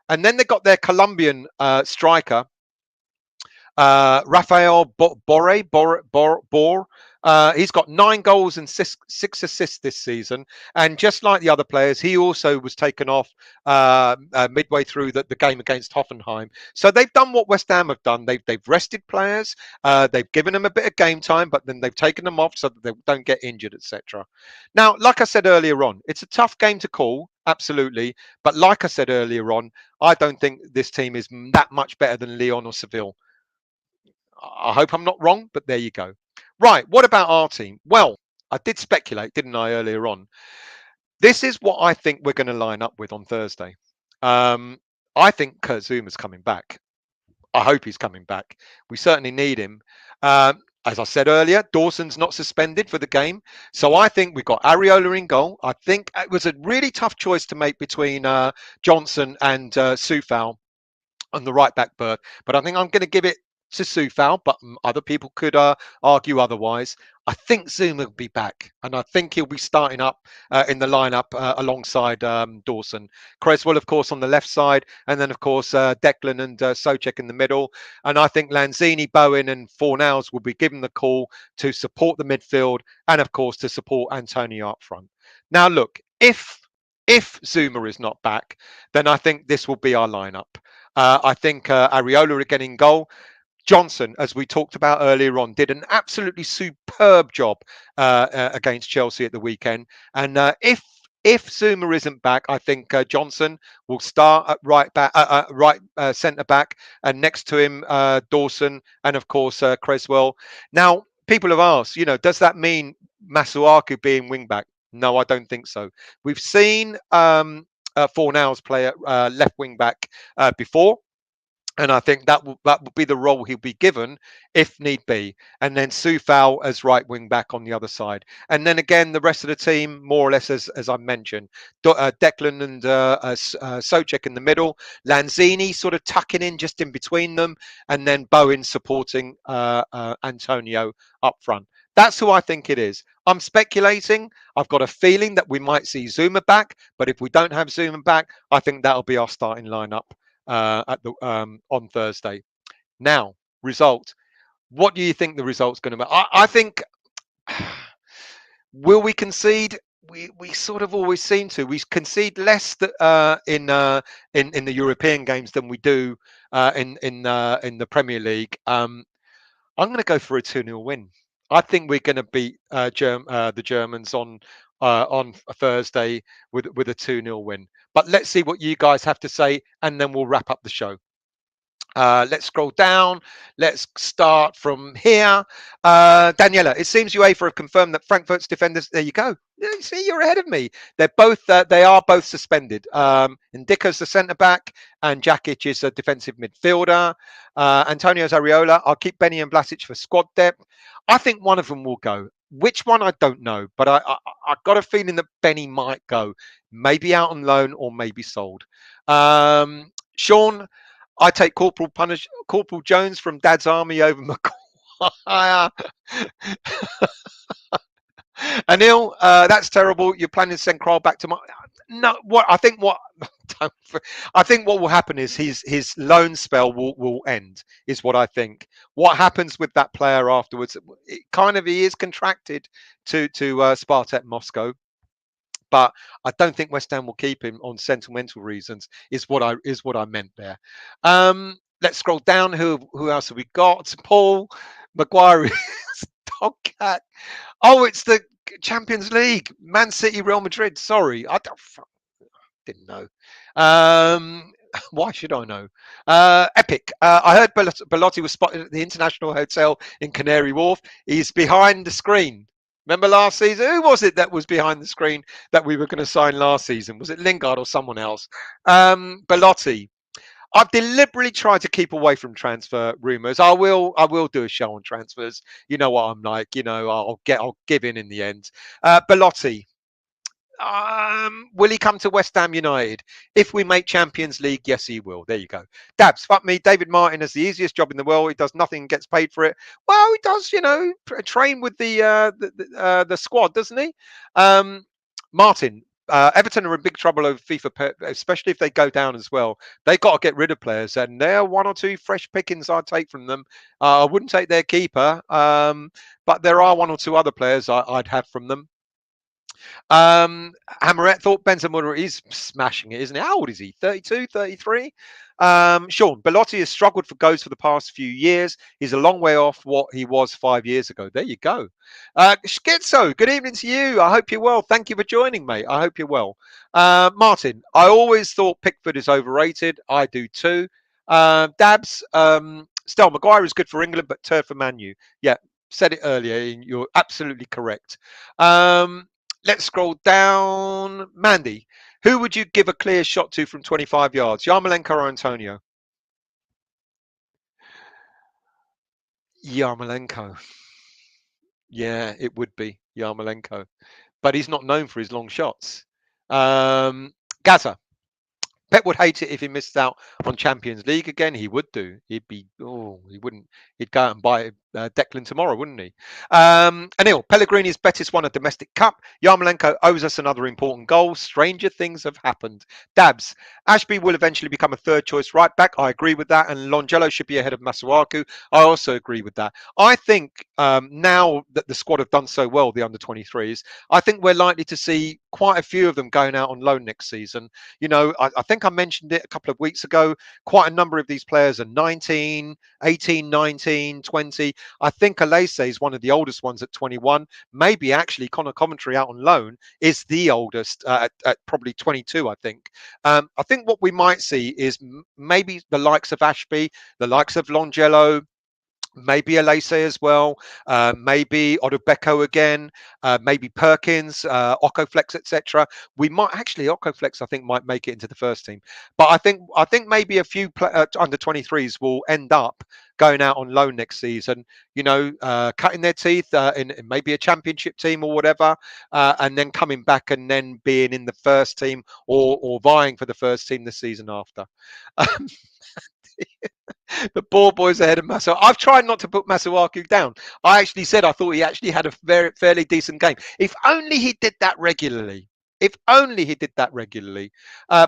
And then they got their Colombian striker, Rafael Bor. He's got 9 goals and 6 assists this season. And just like the other players, he also was taken off midway through the game against Hoffenheim. So they've done what West Ham have done. They've rested players. They've given them a bit of game time, but then they've taken them off so that they don't get injured, etc. Now, like I said earlier on, it's a tough game to call. Absolutely. But like I said earlier on, I don't think this team is that much better than Lyon or Seville. I hope I'm not wrong, but there you go. Right, what about our team? Well, I did speculate, didn't I, earlier on? This is what I think we're going to line up with on Thursday. I think Kurt Zouma's coming back. I hope he's coming back. We certainly need him. As I said earlier, Dawson's not suspended for the game. So I think we've got Areola in goal. I think it was a really tough choice to make between Johnson and Soufal on the right back berth. But I think I'm going to give it to Soufal, but other people could argue otherwise. I think Zouma will be back, and I think he'll be starting up in the lineup alongside Dawson. Creswell, of course, on the left side, and then, of course, Declan and Soucek in the middle. And I think Lanzini, Bowen, and Fornals will be given the call to support the midfield and, of course, to support Antonio up front. Now, look, if Zouma is not back, then I think this will be our lineup. I think Areola again in goal. Johnson, as we talked about earlier on, did an absolutely superb job against Chelsea at the weekend. And if Zouma isn't back, I think Johnson will start at right centre back, and next to him Dawson, and of course Creswell. Now, people have asked, does that mean Masuaku being wing back? No, I don't think so. We've seen Fornals play at left wing back before. And I think that will be the role he'll be given if need be. And then Soufal as right wing back on the other side. And then again, the rest of the team, more or less as I mentioned, Declan and Soucek in the middle, Lanzini sort of tucking in just in between them, and then Bowen supporting Antonio up front. That's who I think it is. I'm speculating. I've got a feeling that we might see Zouma back, but if we don't have Zouma back, I think that'll be our starting lineup at the on Thursday. Now, result. What do you think the result's going to be? I think will we concede? We sort of always seem to. We concede less in the European games than we do in the Premier League. I'm going to go for a 2-0 win. I think we're going to beat the Germans on a Thursday with a 2-0 win. But let's see what you guys have to say, and then we'll wrap up the show. Let's scroll down. Let's start from here. Daniela, it seems UEFA have confirmed that Frankfurt's defenders. There you go. You see, you're ahead of me. They're both. They are both suspended. Ndika's the centre back, and Jakic is a defensive midfielder. Antonio's Areola. I'll keep Benny and Vlasic for squad depth. I think one of them will go. Which one I don't know, but I've got a feeling that Benny might go. Maybe out on loan or maybe sold. Sean. I take Corporal Jones from Dad's Army over Maguire. Anil, that's terrible. You're planning to send Kroll back to my. No, what I think what I think what will happen is his loan spell will end. Is what I think. What happens with that player afterwards? It kind of he is contracted to Spartak Moscow. But I don't think West Ham will keep him on sentimental reasons. Is what I meant there. Let's scroll down. Who else have we got? Paul Maguire, Dogcat. Oh, it's the Champions League. Man City, Real Madrid. Sorry, didn't know. Why should I know? Epic. I heard Belotti was spotted at the International Hotel in Canary Wharf. He's behind the screen. Remember last season? Who was it that was behind the screen that we were going to sign last season? Was it Lingard or someone else? Belotti. I've deliberately tried to keep away from transfer rumours. I will do a show on transfers. You know what I'm like. You know, I'll give in the end. Belotti. Will he come to West Ham United? If we make Champions League, yes, he will. There you go. Dabs, fuck me. David Martin has the easiest job in the world. He does nothing and gets paid for it. Well, he does, train with the squad, doesn't he? Martin, Everton are in big trouble over FIFA, especially if they go down as well. They got to get rid of players, and there are one or two fresh pickings I'd take from them. I wouldn't take their keeper, but there are one or two other players I'd have from them. Hammerette thought Benzema is smashing it, isn't he? How old is he? 32, 33? Sean, Belotti has struggled for goals for the past few years. He's a long way off what he was 5 years ago. There you go. Schizo, good evening to you. I hope you're well. Thank you for joining, mate. I hope you're well. Martin, I always thought Pickford is overrated. I do too. Dabs, Stel, Maguire is good for England, but turd for Man U. Yeah, said it earlier, and you're absolutely correct. Let's scroll down. Mandy, who would you give a clear shot to from 25 yards? Yarmolenko or Antonio? Yarmolenko. Yeah, it would be Yarmolenko. But he's not known for his long shots. Gaza. Pep would hate it if he missed out on Champions League again. He would do. He wouldn't. He'd go out and buy Declan tomorrow, wouldn't he? Anil, Pellegrini's Betis won a domestic cup. Yarmolenko owes us another important goal. Stranger things have happened. Dabs, Ashby will eventually become a third choice right back. I agree with that. And Longelo should be ahead of Masuaku. I also agree with that. I think now that the squad have done so well, the under-23s, I think we're likely to see quite a few of them going out on loan next season. I think I mentioned it a couple of weeks ago. Quite a number of these players are 19, 18, 19, 20. I think Alese is one of the oldest ones at 21. Maybe actually Connor Coventry out on loan is the oldest at probably 22, I think. I think what we might see is maybe the likes of Ashby, the likes of Longelo, maybe Alese as well, maybe Odubeko again, maybe Perkins, Okoflex, etc. We might actually Okoflex, I think, might make it into the first team. But I think maybe a few under 23s will end up going out on loan next season. Cutting their teeth in maybe a championship team or whatever, and then coming back and then being in the first team or vying for the first team the season after. The ball boys ahead of Masu. I've tried not to put Masuaku down. I actually said I thought he actually had a fairly decent game. If only he did that regularly. If only he did that regularly.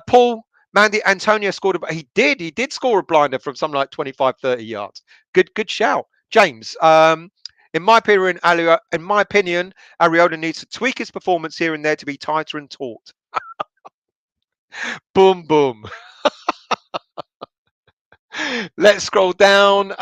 Paul, Mandy, Antonio scored he did score a blinder from something like 25, 30 yards. Good shout. James, in my opinion, Areola needs to tweak his performance here and there to be tighter and taut. Boom, boom. Let's scroll down.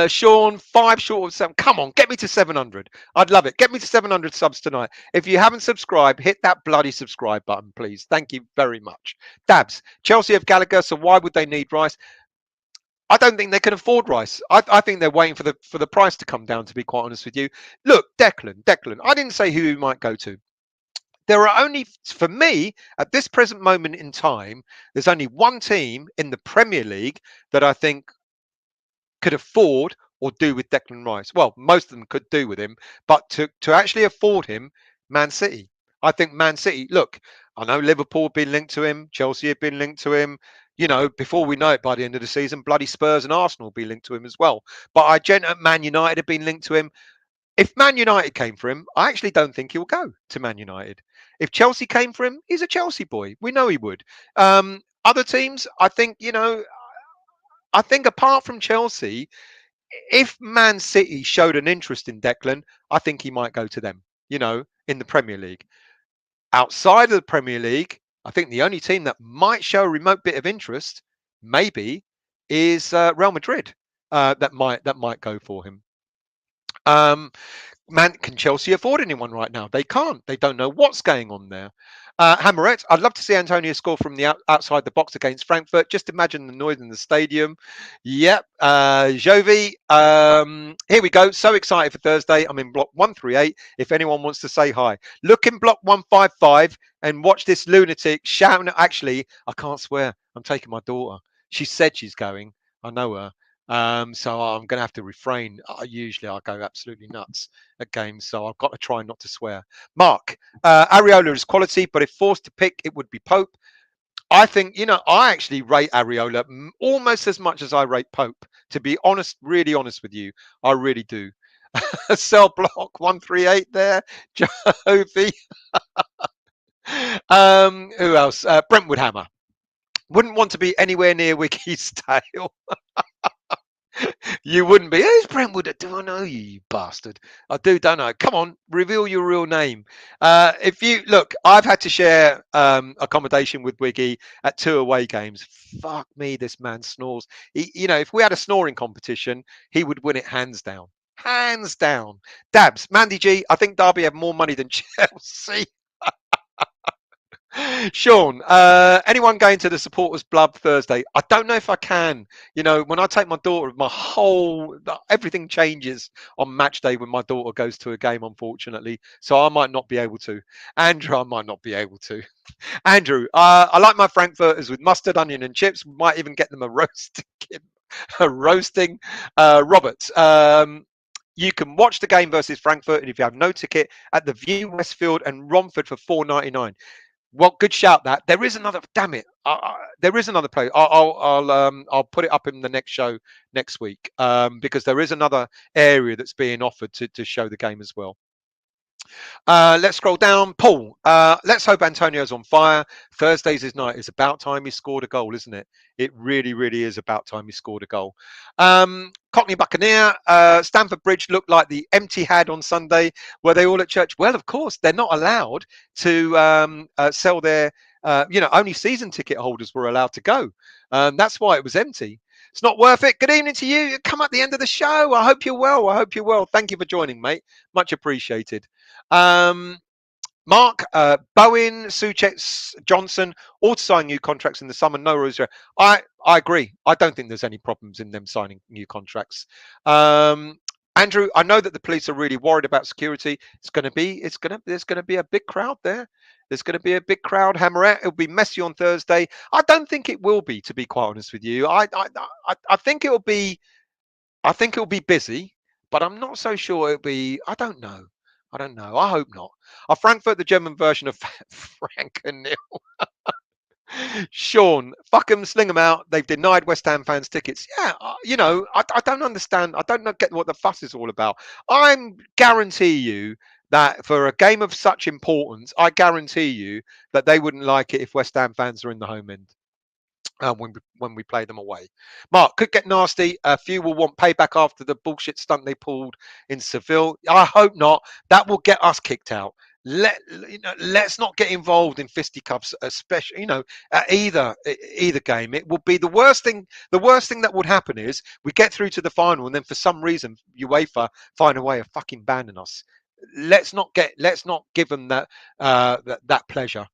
Sean, 5 short of 7. Come on, get me to 700. I'd love it. Get me to 700 subs tonight. If you haven't subscribed, hit that bloody subscribe button, please. Thank you very much. Dabs, Chelsea have Gallagher, so why would they need Rice? I don't think they can afford Rice. I think they're waiting for the price to come down, to be quite honest with you. Look, Declan. I didn't say who he might go to. There are only, for me, at this present moment in time, there's only one team in the Premier League that I think could afford or do with Declan Rice. Well, most of them could do with him, but to actually afford him, Man City. I think Man City, look, I know Liverpool have been linked to him, Chelsea have been linked to him. Before we know it, by the end of the season, bloody Spurs and Arsenal will be linked to him as well. But Man United have been linked to him. If Man United came for him, I actually don't think he'll go to Man United. If Chelsea came for him, he's a Chelsea boy. We know he would. Other teams, I think, apart from Chelsea, if Man City showed an interest in Declan, I think he might go to them, in the Premier League. Outside of the Premier League, I think the only team that might show a remote bit of interest, maybe, is Real Madrid. That might go for him. Can Chelsea afford anyone right now? They can't. They don't know what's going on there. Hammerette, I'd love to see Antonio score from the outside the box against Frankfurt. Just imagine the noise in the stadium. Yep. Jovi, here we go. So excited for Thursday. I'm in block 138. If anyone wants to say hi, look in block 155 and watch this lunatic shouting. Actually, I can't swear. I'm taking my daughter. She said she's going. I know her. So I'm going to have to refrain. Usually I go absolutely nuts at games, so I've got to try not to swear. Mark, Areola is quality, but if forced to pick, it would be Pope. I think, I actually rate Areola almost as much as I rate Pope. To be honest, really honest with you, I really do. Cell block 138 there, Jovi. Who else? Brentwood Hammer. Wouldn't want to be anywhere near Wiki's tail. You wouldn't be. Who's Brentwood? Do I know you, you bastard? I do, don't I? Come on, reveal your real name. If you look, I've had to share accommodation with Wiggy at 2 away games. Fuck me, this man snores. If we had a snoring competition, he would win it hands down. Hands down. Dabs, Mandy G, I think Derby have more money than Chelsea. Sean, anyone going to the supporters blub Thursday? I don't know if I can. When I take my daughter, everything changes on match day when my daughter goes to a game, unfortunately. So I might not be able to. Andrew, I might not be able to. Andrew, I like my Frankfurters with mustard, onion, and chips. We might even get them a roasting. Robert, you can watch the game versus Frankfurt, and if you have no ticket, at the View Westfield and Romford for $4.99. Well, good shout that. There is another. Damn it, there is another play. I'll put it up in the next show next week because there is another area that's being offered to show the game as well. Let's scroll down. Paul, let's hope Antonio's on fire. Thursday's his night. It's about time he scored a goal, isn't it? It really, really is about time he scored a goal. Cockney Buccaneer, Stamford Bridge looked like the empty had on Sunday. Were they all at church? Well, of course, they're not allowed to sell their, only season ticket holders were allowed to go. That's why it was empty. It's not worth it. Good evening to you. Come at the end of the show. I hope you're well. Thank you for joining, mate. Much appreciated. Mark, Bowen, Soucek, Johnson, all to sign new contracts in the summer. No rules. I agree. I don't think there's any problems in them signing new contracts. Andrew, I know that the police are really worried about security. There's going to be a big crowd there. There's going to be a big crowd. Hammerette. It'll be messy on Thursday. I don't think it will be, to be quite honest with you. I think it'll be. I think it'll be busy, but I'm not so sure it'll be. I don't know. I don't know. I hope not. Are Frankfurt the German version of Frank and Neil? Sean, fuck them, sling them out. They've denied West Ham fans tickets. Yeah, I don't understand. I don't know, get what the fuss is all about. I guarantee you that for a game of such importance, I guarantee you that they wouldn't like it if West Ham fans are in the home end. When we play them away. Mark, could get nasty. A few will want payback after the bullshit stunt they pulled in Seville. I hope not. That will get us kicked out. Let's not get involved in fisticuffs, especially at either game. It will be the worst thing. The worst thing that would happen is we get through to the final, and then for some reason UEFA find a way of fucking banning us. Let's not give them that pleasure.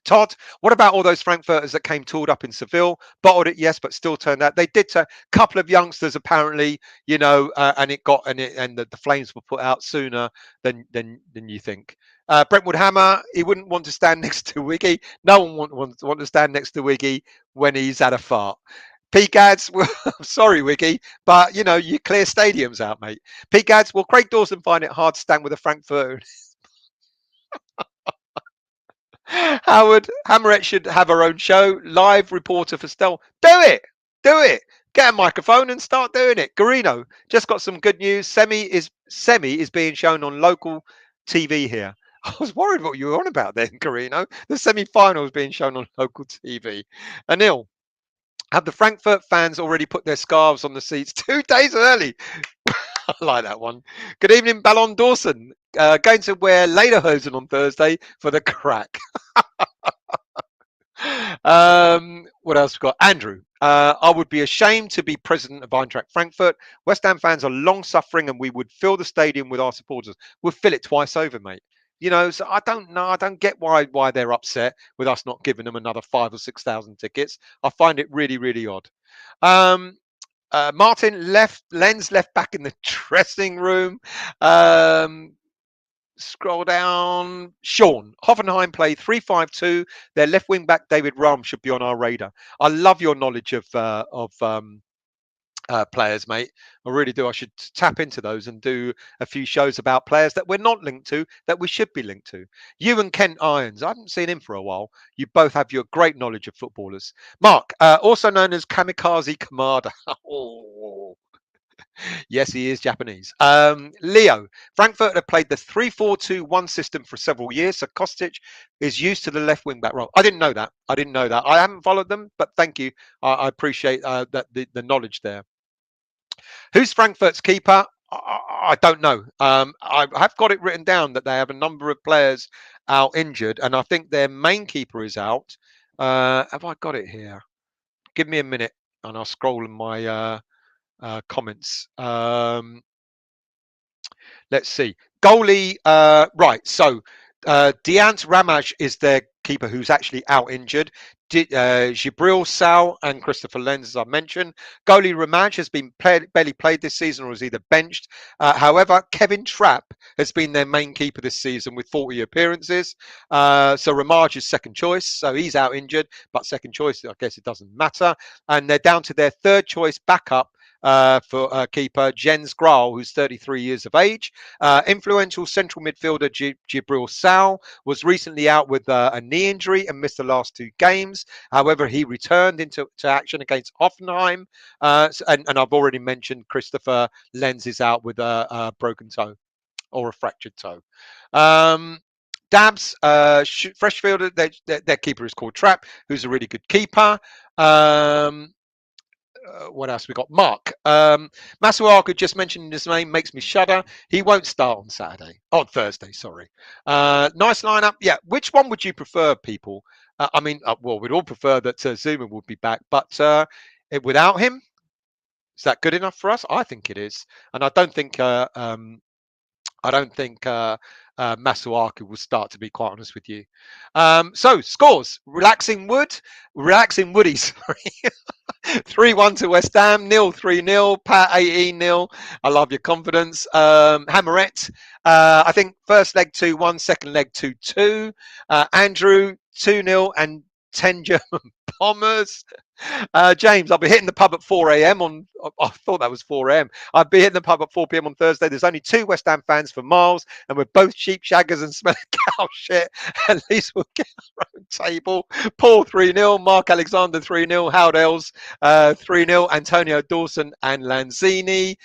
Todd, what about all those Frankfurters that came tooled up in Seville? Bottled it, yes, but still turned out. They did a couple of youngsters apparently, and the flames were put out sooner than you think. Brentwood Hammer, he wouldn't want to stand next to Wiggy. No one want to stand next to Wiggy when he's had a fart. P Gads, well, sorry, Wiggy, but you clear stadiums out, mate. P Gads, well, Craig Dawson find it hard to stand with a Frankfurter. Howard Hammerette should have her own show. Live reporter for Stell. Do it. Do it. Get a microphone and start doing it. Garino, just got some good news. Semi is being shown on local TV here. I was worried what you were on about then, Garino. The semi-final is being shown on local TV. Anil, have the Frankfurt fans already put their scarves on the seats 2 days early? I like that one. Good evening, Ballon Dawson. Going to wear lederhosen on Thursday for the crack. What else we got? Andrew. I would be ashamed to be president of Eintracht Frankfurt. West Ham fans are long suffering, and we would fill the stadium with our supporters. We'll fill it twice over, mate. So I don't know. I don't get why they're upset with us not giving them another 5,000 or 6,000 tickets. I find it really, really odd. Martin Lenz left back in the dressing room. Scroll down. Sean, Hoffenheim play 3-5-2. Their left wing back David Raum should be on our radar. I love your knowledge of players, mate. I really do. I should tap into those and do a few shows about players that we're not linked to, that we should be linked to. You and Kent Irons, I haven't seen him for a while. You both have your great knowledge of footballers. Mark, also known as Kamikaze Kamada. Oh. Yes, he is Japanese. Leo, Frankfurt have played the 3-4-2-1 system for several years, so Kostic is used to the left wing back role. I didn't know that. I haven't followed them, but thank you. I appreciate the knowledge there. Who's Frankfurt's keeper? I don't know. I have got it written down that they have a number of players out injured, and I think their main keeper is out. Have I got it here? Give me a minute, and I'll scroll in my comments. Let's see. Goalie, right. So Deant Ramaj is their keeper who's actually out injured. Gibril Sal and Christopher Lenz, as I mentioned. Goalie Ramaj has been barely played this season or is either benched. However, Kevin Trapp has been their main keeper this season with 40 appearances. So Ramaj is second choice. So he's out injured, but second choice, I guess it doesn't matter. And they're down to their third choice backup for keeper Jens Graal, who's 33 years of age. Influential central midfielder Gibril Sal was recently out with a knee injury and missed the last 2 games. However, he returned into action against Hoffenheim. And I've already mentioned Christopher Lenz is out with a broken toe or a fractured toe. Dabs, Freshfielder, their keeper is called Trapp, who's a really good keeper. What else we got? Mark. Masuaku just mentioning his name makes me shudder. He won't start on Thursday, sorry. Nice lineup. Yeah, which one would you prefer, people? Well, we'd all prefer that Zouma would be back, but without him, is that good enough for us? I think it is. And I don't think I don't think Masuaku will start, to be quite honest with you. So scores: relaxing Woodies. 3-1 to West Ham, 3-0, Pat 18-0. I love your confidence. Hammerette, I think first leg 2-1, second leg 2-2. Andrew 2-0 and 10 German bombers. James, I'll be hitting the pub at 4 a.m. on. I thought that was 4 a.m. I'll be hitting the pub at 4 p.m. on Thursday. There's only 2 West Ham fans for miles, and we're both sheep shaggers and smell cow shit. At least we'll get our own table. Paul 3-0, Mark Alexander 3-0, Howard Els 3-0, Antonio Dawson and Lanzini.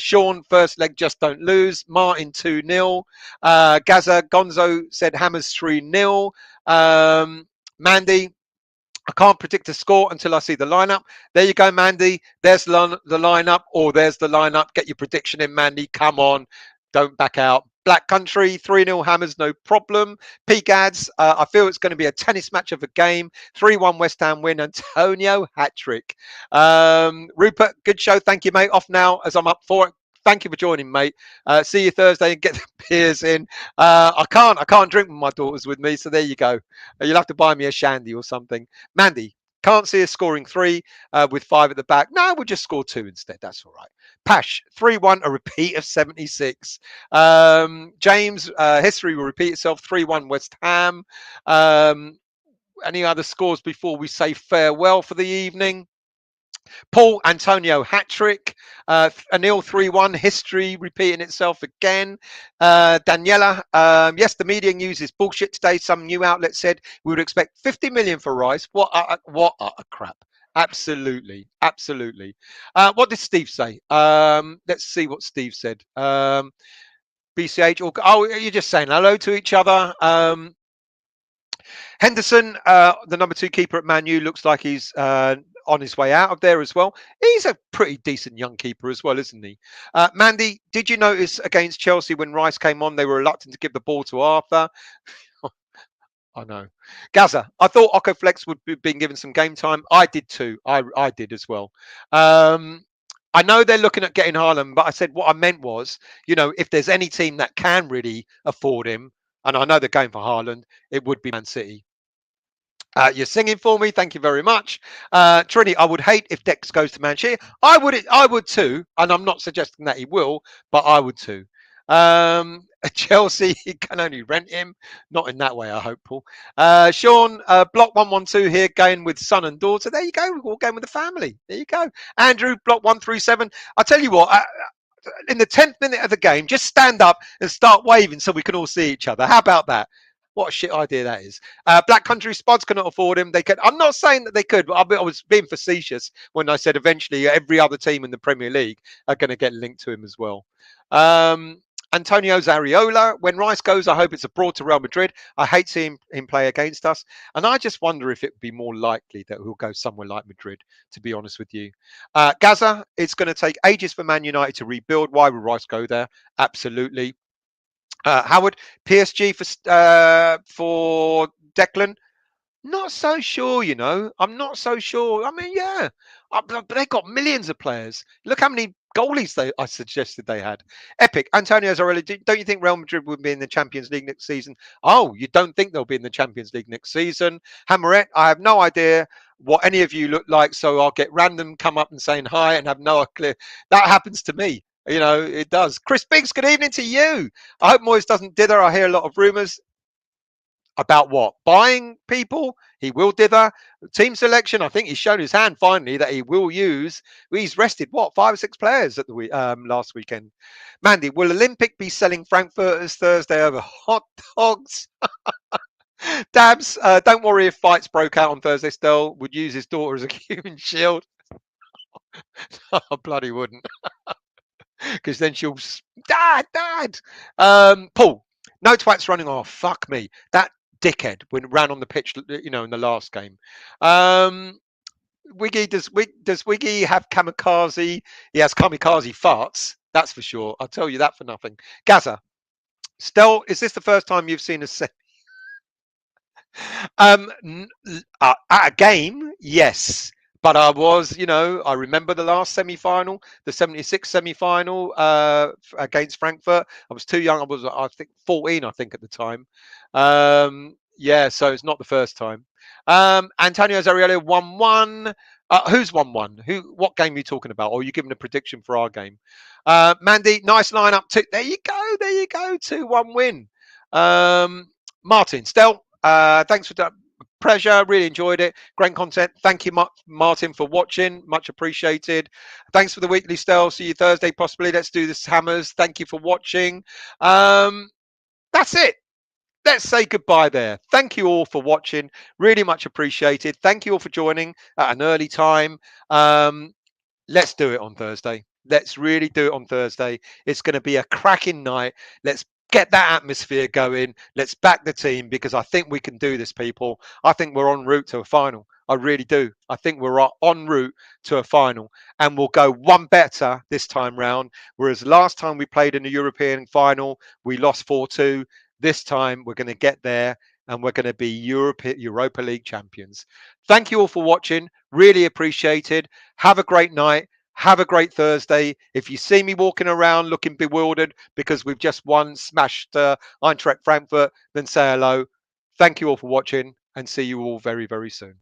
Sean, first leg, just don't lose. Martin 2-0. Gaza Gonzo said Hammers 3-0. Mandy, I can't predict a score until I see the lineup. There you go, Mandy. There's the lineup, or there's the lineup. Get your prediction in, Mandy. Come on. Don't back out. Black Country, 3-0 Hammers, no problem. P-Gads, I feel it's going to be a tennis match of a game. 3-1 West Ham win. Antonio, hat-trick. Rupert, good show. Thank you, mate. Off now as I'm up for it. Thank you for joining, mate. See you Thursday and get the beers in. I can't drink with my daughters with me, so there you go. You'll have to buy me a shandy or something. Mandy, can't see us scoring 3 with 5 at the back. No, we'll just score 2 instead. That's all right. Pash, 3-1, a repeat of 76. James, history will repeat itself, 3-1 West Ham. Any other scores before we say farewell for the evening? Paul Antonio hat-trick, Anil 3-1, history repeating itself again. Daniela, yes, the media news is bullshit today. Some new outlet said we would expect 50 million for Rice. What a crap. Absolutely. What did Steve say? Let's see what Steve said. BCH, you're just saying hello to each other. Henderson, the number 2 keeper at Man U, looks like he's on his way out of there as well. He's a pretty decent young keeper as well, isn't he? Mandy, did you notice against Chelsea when Rice came on, they were reluctant to give the ball to Arthur? I know. Gaza, I thought Occo Flex would be being given some game time. I did too. I did as well. I know they're looking at getting Haaland, but I said what I meant was, if there's any team that can really afford him, and I know they're going for Haaland, it would be Man City. You're singing for me. Thank you very much. Trini, I would hate if Dex goes to Manchester. I would too. And I'm not suggesting that he will, but I would too. Chelsea can only rent him. Not in that way, I hope, Paul. Sean, block 112 here, going with son and daughter. There you go. We're all going with the family. There you go. Andrew, block 137. I'll tell you what, in the 10th minute of the game, just stand up and start waving so we can all see each other. How about that? What a shit idea that is. Black Country Spods cannot afford him. They could. I'm not saying that they could, but I was being facetious when I said eventually every other team in the Premier League are going to get linked to him as well. Antonio's Areola. When Rice goes, I hope it's abroad to Real Madrid. I hate seeing him play against us. And I just wonder if it would be more likely that he'll go somewhere like Madrid, to be honest with you. Gaza, it's going to take ages for Man United to rebuild. Why would Rice go there? Absolutely. Howard, PSG for Declan. Not so sure, I'm not so sure. I mean, yeah, but they got millions of players. Look how many goalies I suggested they had. Epic. Antonio's already. Don't you think Real Madrid would be in the Champions League next season? Oh, you don't think they'll be in the Champions League next season? Hammerette, I have no idea what any of you look like, so I'll get random come up and saying hi and have no clue. That happens to me. It does. Chris Biggs, good evening to you. I hope Moyes doesn't dither. I hear a lot of rumours. About what? Buying people? He will dither. Team selection, I think he's shown his hand finally that he will use. He's rested, 5 or 6 players at the last weekend. Mandy, will Olympic be selling Frankfurters Thursday over hot dogs? Dabs, don't worry if fights broke out on Thursday. Still would use his daughter as a human shield. I bloody wouldn't. Because then she'll, Dad. Paul, no twats running off. Fuck me. That dickhead when ran on the pitch, in the last game. Wiggy, does Wiggy have kamikaze? He has kamikaze farts. That's for sure. I'll tell you that for nothing. Gaza, Stel, is this the first time you've seen us? At a game, yes. But I was, I remember the last semi-final, the 76 semi-final against Frankfurt. I was too young. I was, I think, 14, I think, at the time. Yeah, so it's not the first time. Antonio Areola 1-1. Who's 1-1? What game are you talking about? Or are you giving a prediction for our game? Mandy, nice lineup. There you go. There you go. 2-1 win. Martin, Stel, thanks for that. Pleasure, really enjoyed it. Great content. Thank you, Martin, for watching. Much appreciated. Thanks for the weekly, Stel. See you Thursday, possibly. Let's do this, Hammers. Thank you for watching. That's it. Let's say goodbye there. Thank you all for watching. Really much appreciated. Thank you all for joining at an early time. Let's do it on Thursday. Let's really do it on Thursday. It's going to be a cracking night. Let's get that atmosphere going. Let's back the team because I think we can do this, people. I think we're en route to a final. I really do. I think we're en route to a final and we'll go one better this time round. Whereas last time we played in the European final, we lost 4-2. This time we're going to get there and we're going to be Europa League champions. Thank you all for watching. Really appreciated. Have a great night. Have a great Thursday. If you see me walking around looking bewildered because we've just smashed Eintracht Frankfurt, then say hello. Thank you all for watching and see you all very, very soon.